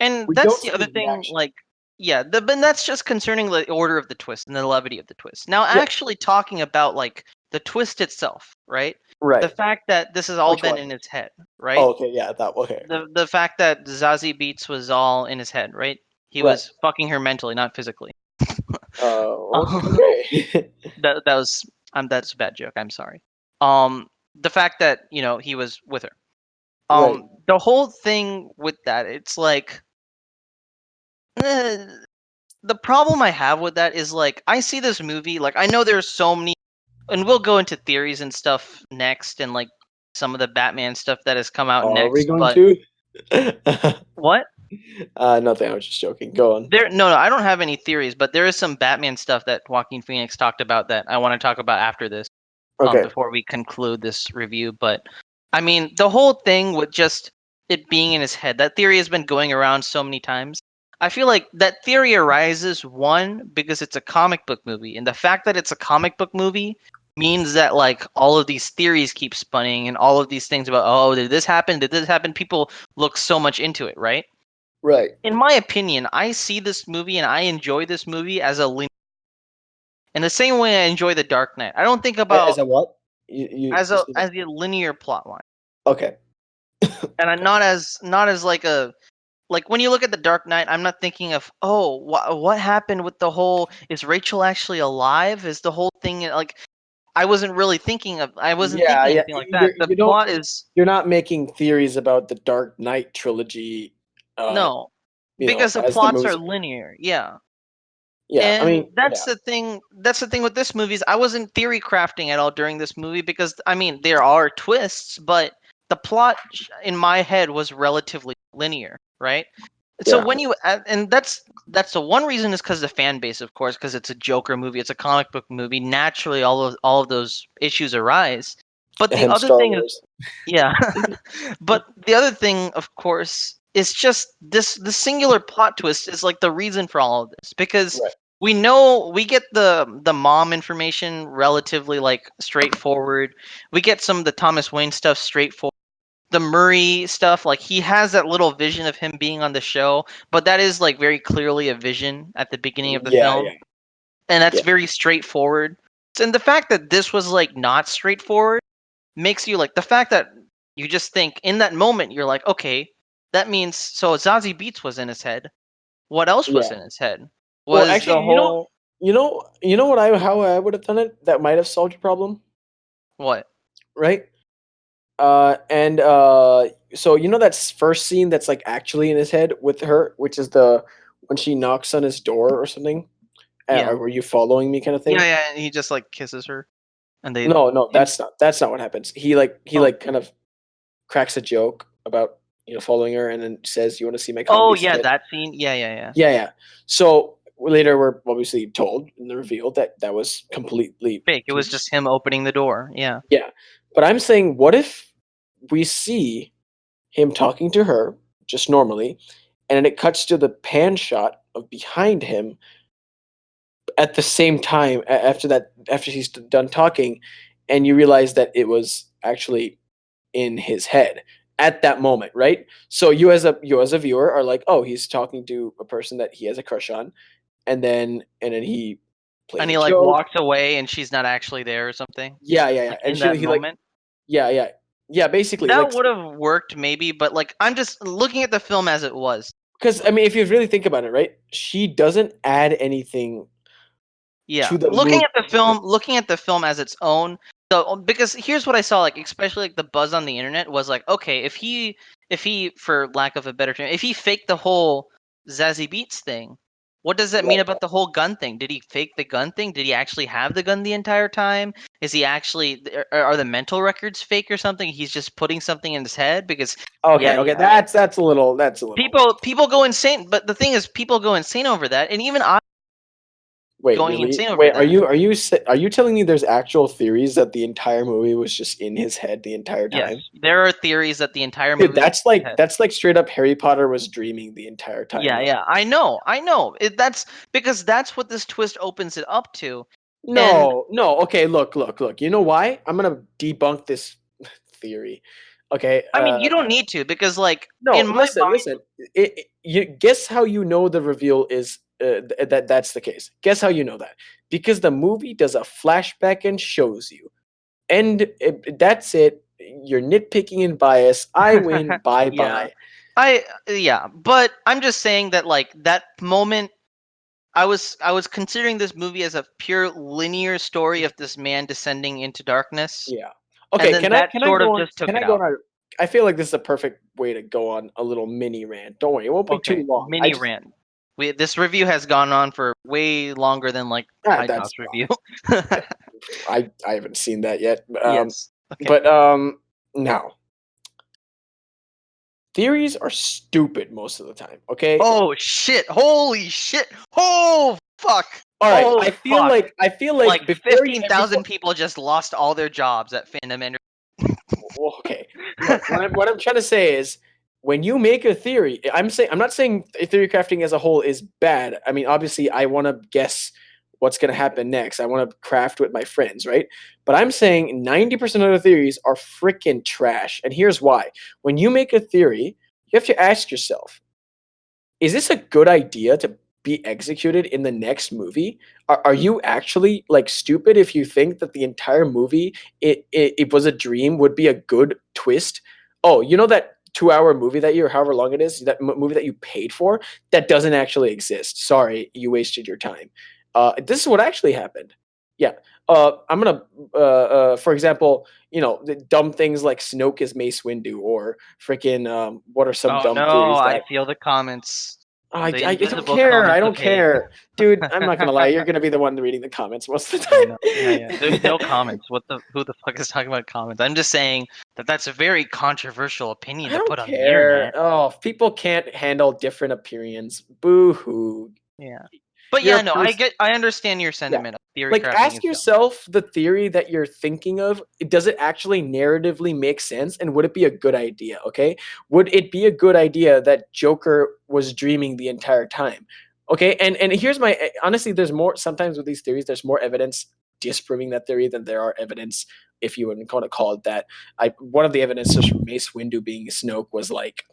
and we that's don't the see other his thing, reaction. like, yeah, but that's just concerning the order of the twist and the levity of the twist. Now, Yeah, actually talking about like the twist itself, right? The right. fact that this has all Which been one? in his head, right? Oh, okay, yeah, that okay. The fact that Zazie Beetz was all in his head, right? He Right. was fucking her mentally, not physically. Okay. That's a bad joke. I'm sorry. The fact that he was with her. Right. The whole thing with that, it's like eh, the problem I have with that is like I see this movie, like I know there's so many, and we'll go into theories and stuff next, and like some of the Batman stuff that has come out Are we next. going But to? what? Nothing. I was just joking. Go on. No, I don't have any theories, but there is some Batman stuff that Joaquin Phoenix talked about that I want to talk about after this. Okay. Before we conclude this review. But I mean, the whole thing with just it being in his head, that theory has been going around so many times. I feel like that theory arises, one, because it's a comic book movie, and the fact that it's a comic book movie means that like all of these theories keep spinning and all of these things about, oh, did this happen, did this happen, people look so much into it, right? Right. In my opinion, I see this movie and I enjoy this movie as a in the same way I enjoy The Dark Knight. I don't think As about a what? You as said that? a linear plot line, Okay. and I'm not as like a, like when you look at The Dark Knight, I'm not thinking of, oh, what happened with the whole, is Rachel actually alive, is the whole thing like, I wasn't Yeah, thinking yeah. anything like that. The You don't. plot is, You're not making theories about the Dark Knight trilogy. no, because the As the plots are movies. linear, yeah. Yeah. I And mean, that's yeah. the thing. That's the thing with this movie is I wasn't theory crafting at all during this movie because I mean there are twists, but the plot in my head was relatively linear, right? So Yeah. when you and that's the one reason is because the fan base, of course, because it's a Joker movie, it's a comic book movie. Naturally, all of those issues arise. But the And other Star thing is, Wars. yeah, but the other thing, of course, is just the singular plot twist is like the reason for all of this because Right. we know we get the mom information relatively like straightforward. We get some of the Thomas Wayne stuff straightforward. The Murray stuff, like he has that little vision of him being on the show, but that is like very clearly a vision at the beginning of the Yeah. film, Yeah. and that's Yeah. very straightforward. And the fact that this was like not straightforward makes you like the fact that you just think in that moment you're like, okay, that means so Zazie Beetz was in his head. What else was Yeah. in his head? Well, Was the actually, whole what how I would have done it that might have solved your problem, what? right? And so that first scene that's like actually in his head with her, which is the when she knocks on his door or something. Yeah. Were you following me, kind of Yeah, thing? yeah, and he just like kisses her and they No, no, and that's not what happens. He oh. like kind of cracks a joke about following her, and then says, "You want to see my Oh comedy yeah, skit?" that scene. Yeah, yeah, yeah. Yeah, yeah. So later, we're obviously told and revealed that that was completely Fake. It was just him opening the door. Yeah. yeah. But I'm saying, what if we see him talking to her just normally, and then it cuts to the pan shot of behind him at the same time after he's done talking, and you realize that it was actually in his head at that moment, right? So you as a viewer are like, oh, he's talking to a person that he has a crush on, and then he plays And a he like joke. walks away and she's not actually there or something. Yeah, yeah, yeah. Like And in that he like moment. yeah, yeah. Yeah, basically That like would have worked maybe, but like I'm just looking at the film as it was. because I mean if you really think about it, right? She doesn't add anything Yeah. to the movie. Looking at the film as its own. So because here's what I saw, like especially like the buzz on the internet was like, okay, if he for lack of a better term, if he faked the whole Zazie Beats thing, what does that mean Right. about the whole gun thing? Did he fake the gun thing? Did he actually have the gun the entire time? Is he actually are the mental records fake or something? He's just putting something in his head because Okay, yeah, okay. yeah. That's a little People go insane, but the thing is people go insane over that, and even Wait, going really? insane over Wait, that. are you telling me there's actual theories that the entire movie was just in his head the entire Yes, time? there are theories that the entire Dude, movie was in his head. that's like straight up Harry Potter was dreaming the entire time. Yeah, yeah, I know. That's because that's what this twist opens it up to. And No, no. Okay, look. You know why? I'm gonna debunk this theory. Okay. I mean, you don't need to because, like, No. in my Listen. You guess how you know the reveal is that's the case. Guess how you know that? Because the movie does a flashback and shows you, and that's it. You're nitpicking and bias. I win. mind, Bye yeah, bye. but I'm just saying that, like, that moment, I was considering this movie as a pure linear story of this man descending into darkness, Yeah. and Okay. then that Can I sort go of on? just took Can it I go on? out. I feel like this is a perfect way to go on a little mini rant. Don't worry, it won't be too Okay, long. I mini just rant. This review has gone on for way longer than, like, that's Hightoss review. I haven't seen that yet. Yes. Okay. But now theories are stupid most of the time. Okay. Oh shit! Holy shit! Oh fuck! All right. Oh fuck! I feel Like like before you 15,000 people just lost all their jobs at Fandom well, okay. Look, what I'm trying to say is when you make a theory, I'm not saying theory crafting as a whole is bad. I mean, obviously, I want to guess what's going to happen next. I want to craft with my friends, right? But I'm saying 90% of the theories are freaking trash, and here's why. When you make a theory, you have to ask yourself, is this a good idea to be executed in the next movie? Are you actually like stupid if you think that the entire movie it was a dream would be a good twist? Oh, you know that 2 hour movie that year, however long it is, that movie that you paid for, that doesn't actually exist. Sorry, you wasted your time. This is what actually happened. Yeah. I'm gonna, for example, the dumb things like Snoke is Mace Windu, or freaking, what are some Oh dumb no! theories I that feel the comments. The I don't invisible care. I comments of don't hate. care, dude. I'm not gonna lie. You're gonna be the one reading the comments most of the I time. know. Yeah, yeah. There's no comments. Who the fuck is talking about comments? I'm just saying that that's a very controversial opinion I to don't put on the care. internet. Oh, people can't handle different opinions. Boo hoo. Yeah. But You're yeah, a no, person. I understand your Yeah. sentiment of theory Like, crafting ask is dumb. yourself the theory that you're thinking of. Does it actually narratively make sense? And would it be a good idea? Okay. Would it be a good idea that Joker was dreaming the entire time? Okay. And here's my honestly, there's more sometimes with these theories, there's more evidence disproving that theory than there are evidence, if you would want to call it that. One of the evidences from Mace Windu being Snoke was like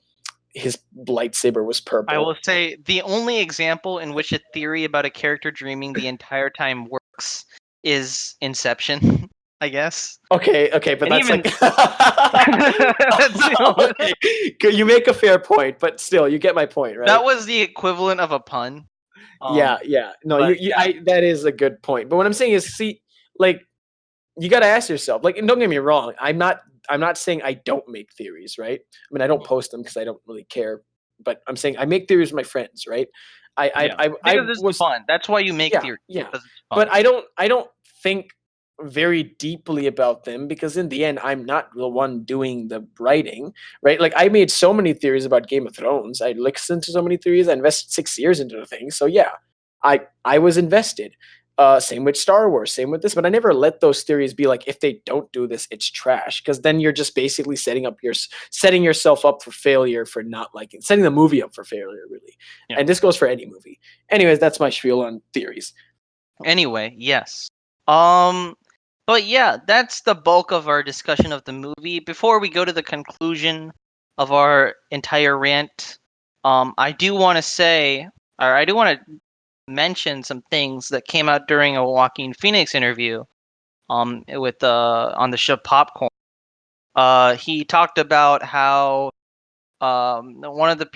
his lightsaber was I purple. will say the only example in which a theory about a character dreaming the entire time works is Inception, I guess. Okay, but And that's even like that's the only, okay. You make a fair point, but still, you get my point, right? that was the equivalent of a pun. Yeah. No, But you I that is a good point. But what I'm saying is, see, like, you got to ask yourself, like, and don't get me wrong, I'm not saying I don't make theories, right? I mean, I don't post them because I don't really care, but I'm saying I make theories with my friends, right? yeah, I because it's was fun. That's why you make yeah, theories, yeah. because it's fun. But I don't think very deeply about them because in the end I'm not the one doing the writing, right? Like, I made so many theories about Game of Thrones. I listened to so many theories. I invested 6 years into the thing. So yeah, I was invested. Same with Star Wars, same with this, but I never let those theories be like, if they don't do this, it's trash. Because then you're just basically setting yourself up for failure for not liking, setting the movie up for failure, really. Yeah. And this goes for any movie. Anyways, that's my spiel on theories. Anyway, yes. But yeah, that's the bulk of our discussion of the movie. Before we go to the conclusion of our entire rant, I do want to say, or I do want to mention some things that came out during a Joaquin Phoenix interview, with on the show Popcorn. He talked about how one of the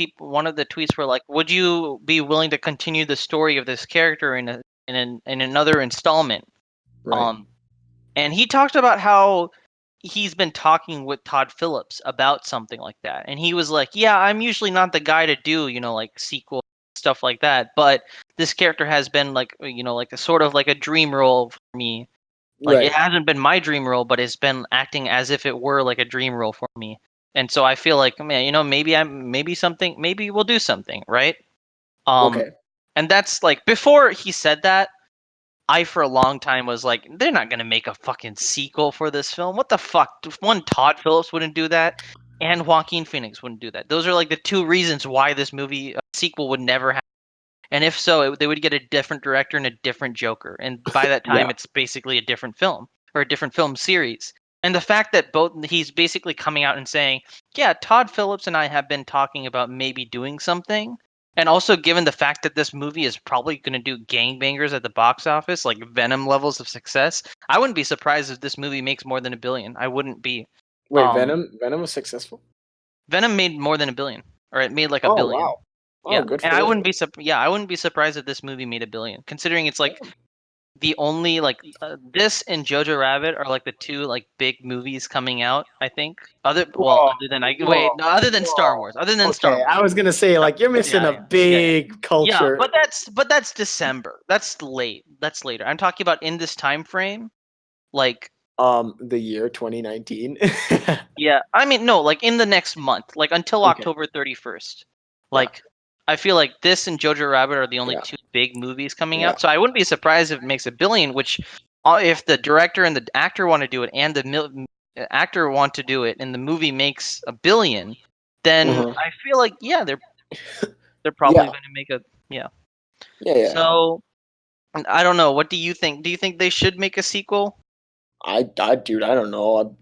tweets were like, "Would you be willing to continue the story of this character in another installment?" Right. Um, and he talked about how he's been talking with Todd Phillips about something like that. And he was like, "Yeah, I'm usually not the guy to do, like sequel stuff like that, but this character has been like, like a sort of like a dream role for me. Like, it Right. hasn't been my dream role, but it's been acting as if it were like a dream role for me. And so I feel like, man, maybe we'll do something, right?" Um Okay. and that's like, before he said that, I for a long time was like, they're not gonna make a fucking sequel for this film. What the fuck? One, Todd Phillips wouldn't do that, and Joaquin Phoenix wouldn't do that. Those are like the two reasons why this movie sequel would never happen. And if so, they would get a different director and a different Joker. And by that time, Yeah. it's basically a different film or a different film series. And the fact that he's basically coming out and saying, yeah, Todd Phillips and I have been talking about maybe doing something. And also, given the fact that this movie is probably going to do gangbangers at the box office, like Venom levels of success, I wouldn't be surprised if this movie makes more than $1 billion. I wouldn't be. Wait, Venom was successful? Venom made more than $1 billion, or it made like $1 Oh billion. wow. Oh, Yeah, good and for I them. wouldn't be I wouldn't be surprised if this movie made $1 billion, considering it's like the only like this and Jojo Rabbit are like the two like big movies coming out. I think other than Star Wars, other than Star Okay, Wars. I was gonna say like you're missing a Yeah. big culture. But that's December. That's late. That's later. I'm talking about in this time frame, like The year 2019. yeah. I mean no, like in the next month, like until Okay. October 31st. Yeah. Like I feel like this and Jojo Rabbit are the only Yeah. two big movies coming Yeah. out. So I wouldn't be surprised if it makes $1 billion, which if the director and the actor want to do it and the actor want to do it and the movie makes $1 billion, then I feel like they're probably going to make a Yeah. So I don't know. What do you think? Do you think they should make a sequel? Dude, I don't know.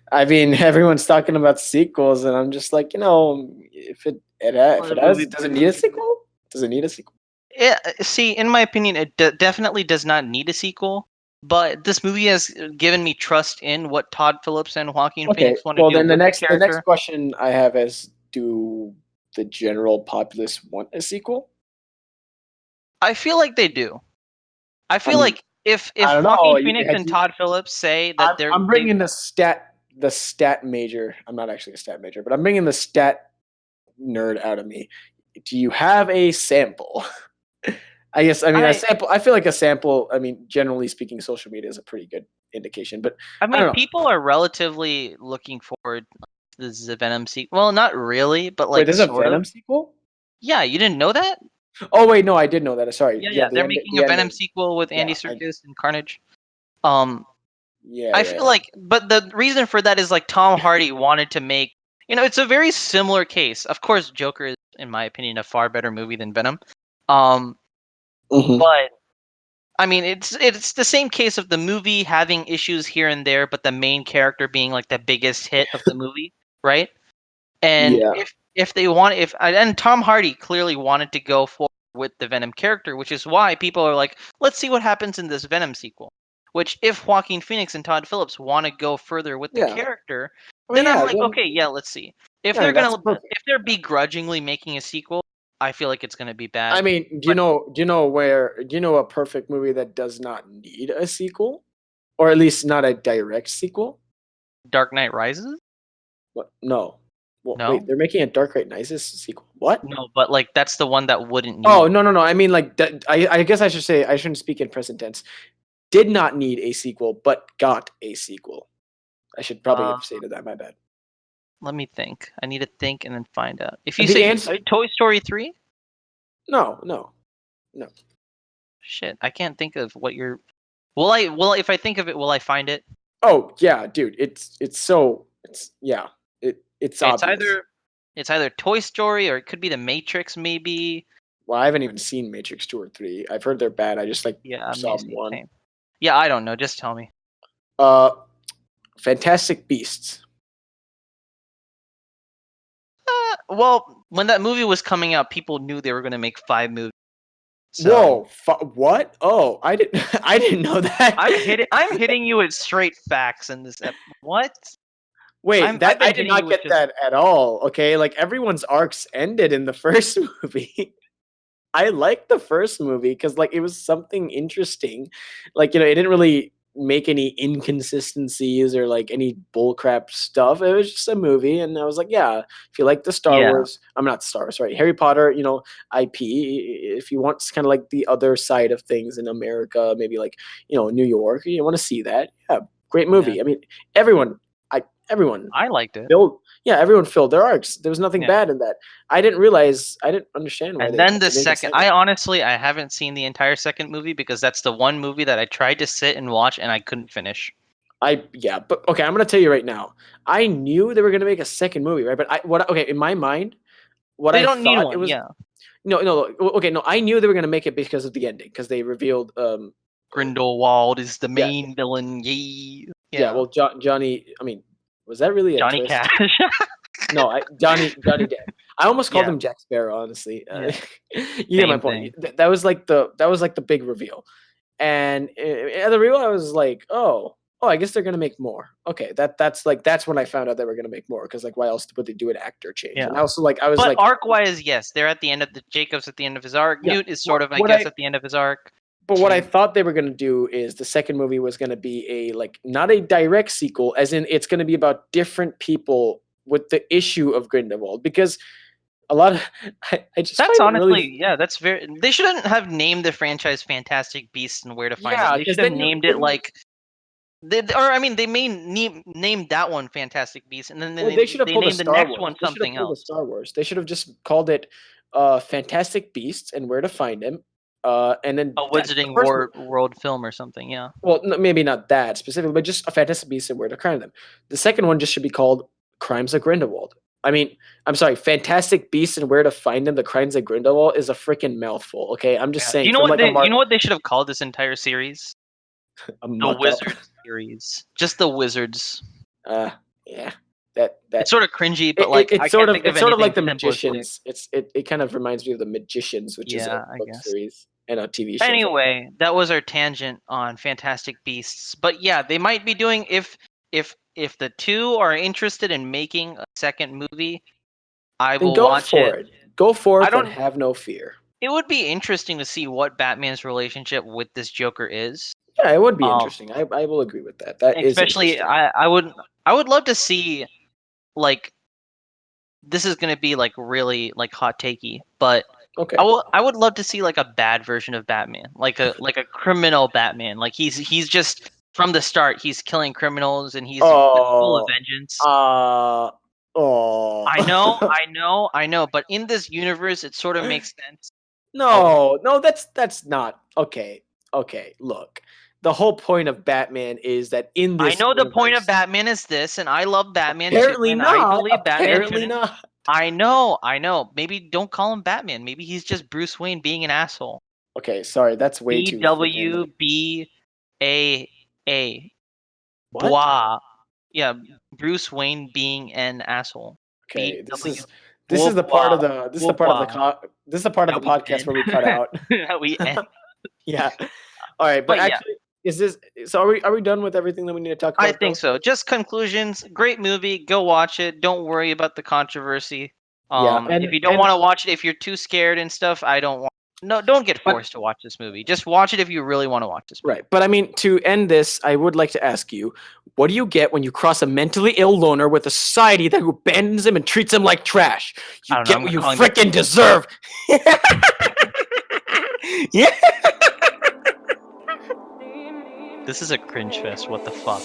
I mean, everyone's talking about sequels, and I'm just like, if it does it need a sequel? Does it need a sequel? Yeah, see, in my opinion, it definitely does not need a sequel. But this movie has given me trust in what Todd Phillips and Joaquin Phoenix want to Well, do then with the character. next question I have is, do the general populace want a sequel? I feel like they do. I feel like if I don't Joaquin know. Phoenix and Todd Phillips say that I'm bringing the stat major. I'm not actually a stat major, but I'm bringing the stat nerd out of me. Do you have a sample? I guess. I mean, a sample. I feel like a sample. I mean, generally speaking, social media is a pretty good indication. But I mean, don't know. people are relatively looking forward to the Venom sequel. Well, not really, but like Wait, there's a Venom sequel? Yeah, you didn't know that? Oh wait, no, I did know that. Sorry. Yeah, they're making a Venom sequel with Andy Serkis and Carnage. I feel like, but the reason for that is like Tom Hardy wanted to make, it's a very similar case. Of course, Joker is, in my opinion, a far better movie than Venom. But I mean, it's the same case of the movie having issues here and there, but the main character being like the biggest hit of the movie, right? And if they want, and Tom Hardy clearly wanted to go forward with the Venom character, which is why people are like, let's see what happens in this Venom sequel. Which, if Joaquin Phoenix and Todd Phillips want to go further with the character, then I'm like, okay, yeah, let's see. If they're begrudgingly making a sequel, I feel like it's gonna be bad. I mean, do you know a perfect movie that does not need a sequel, or at least not a direct sequel? Dark Knight Rises? What? No. Well, No? wait, they're making a Dark Knight Rises sequel. What? No, but like that's the one that wouldn't need. Oh, no. I mean, like that. I guess I should say I shouldn't speak in present tense. Did not need a sequel, but got a sequel. I should probably have stated that. My bad. Let me think. I need to think and then find out. If you say Toy Story 3? No. Shit, I can't think of what you're. If I think of it, will I find it? Oh yeah, dude. It's obvious. It's either Toy Story or it could be The Matrix, maybe. Well, I haven't even seen Matrix 2 or 3. I've heard they're bad. I just saw one. Same. Yeah, I don't know. Just tell me. Fantastic Beasts. Well, when that movie was coming out, people knew they were going to make 5 movies. So. Whoa! What? Oh, I didn't know that. I'm hitting you with straight facts in this episode. What? Wait, I did not get that at all. Okay, like everyone's arcs ended in the first movie. I liked the first movie because like it was something interesting. Like, it didn't really make any inconsistencies or like any bullcrap stuff. It was just a movie, and I was like, yeah, if you like the Star Wars, I'm not Star Wars, sorry, Harry Potter, IP. If you want kind of like the other side of things in America, maybe like New York, you want to see that, yeah, great movie. I mean, everyone. everyone I liked it. everyone filled their arcs. There was nothing Yeah. bad in that. I didn't understand why And they then had the to make a second, I honestly, I haven't seen the entire second movie because that's the one movie that I tried to sit and watch and I couldn't finish. But okay, I'm gonna tell you right now. I knew they were gonna make a second movie, right? But in my mind, what They I don't need thought it one, was yeah. no, I knew they were gonna make it because of the ending, because they revealed Grindelwald is the yeah, main villain. Yay. yeah. Yeah. Well, Johnny. I mean, was that really a Johnny twist? Cash. No, Johnny Depp. I almost called Yeah. him Jack Sparrow. Honestly, Yeah. you get my Same point. thing. That was like the big reveal, and at the reveal, I was like, oh, I guess they're gonna make more. Okay, that's when I found out they were gonna make more, because like, why else would they do an actor change? Yeah. And also, like, I was But like, arc wise, yes, they're at the end of the Jacob's at the end of his arc. yeah. Newt is sort of, I What guess, I at the end of his arc. But what I thought they were gonna do is the second movie was gonna be not a direct sequel, as in it's gonna be about different people with the issue of Grindelwald, because a lot of I just That's find it really honestly, yeah, that's very. They shouldn't have named the franchise Fantastic Beasts and Where to Find Them. yeah, They because should have then named it like, or I mean, they may named that one Fantastic Beasts, and then they should have they pulled a named the Star next Wars. one They should have something pulled a else. Star Wars. They should have just called it Fantastic Beasts and Where to Find Them. And then A that's the Wizarding first one. World film or something, yeah. Well, maybe not that specifically, but just a Fantastic Beasts and Where to Find Them. The second one just should be called Crimes of Grindelwald. I mean, I'm sorry, Fantastic Beasts and Where to Find Them: The Crimes of Grindelwald is a freaking mouthful. Okay, I'm just Yeah. saying. You know what you know what they should have called this entire series? A The muck up. Wizards series. Just the Wizards. Yeah, It's sort of cringy, but like it's I sort can't of think of it's sort of like the anything simplistic. Magicians. It kind of reminds me of the Magicians, which is Yeah, a I book guess. series and a TV show. Anyway, that was our tangent on Fantastic Beasts. But yeah, they might be doing if the two are interested in making a second movie, I Then will go watch for it. it. Go forth I don't. and have no fear. It would be interesting to see what Batman's relationship with this Joker is. Yeah, it would be Um, interesting. I will agree with that. That is especially interesting. I would love to see, like, this is gonna be like really like hot takey, but Okay. I would love to see like a bad version of Batman, like a criminal Batman. Like he's just from the start he's killing criminals and he's just full of vengeance. Oh. I know, but in this universe it sort of makes sense. No, that's not okay. Okay, look. The whole point of Batman is that in I this know the point of universe, Batman is this, and I love Batman too, apparently and I not. believe Batman Apparently shouldn't. not. I know. Maybe don't call him Batman. Maybe he's just Bruce Wayne being an asshole. Okay, sorry. That's way too freaking. BWBA. What? Blah. Yeah, Bruce Wayne being an asshole. Okay, this BW. is the part of the This is the part of the podcast where we cut out. That we end. Yeah. All right, but But yeah. actually, is this? So are we done with everything that we need to talk about? I think so. Just conclusions. Great movie. Go watch it. Don't worry about the controversy. If you don't want to watch it, if you're too scared and stuff, don't get forced to watch this movie. Just watch it if you really want to watch this movie. Right. But I mean, to end this, I would like to ask you, what do you get when you cross a mentally ill loner with a society that abandons him and treats him like trash? You get what you freaking deserve. Yeah. This is a cringe fest. What the fuck?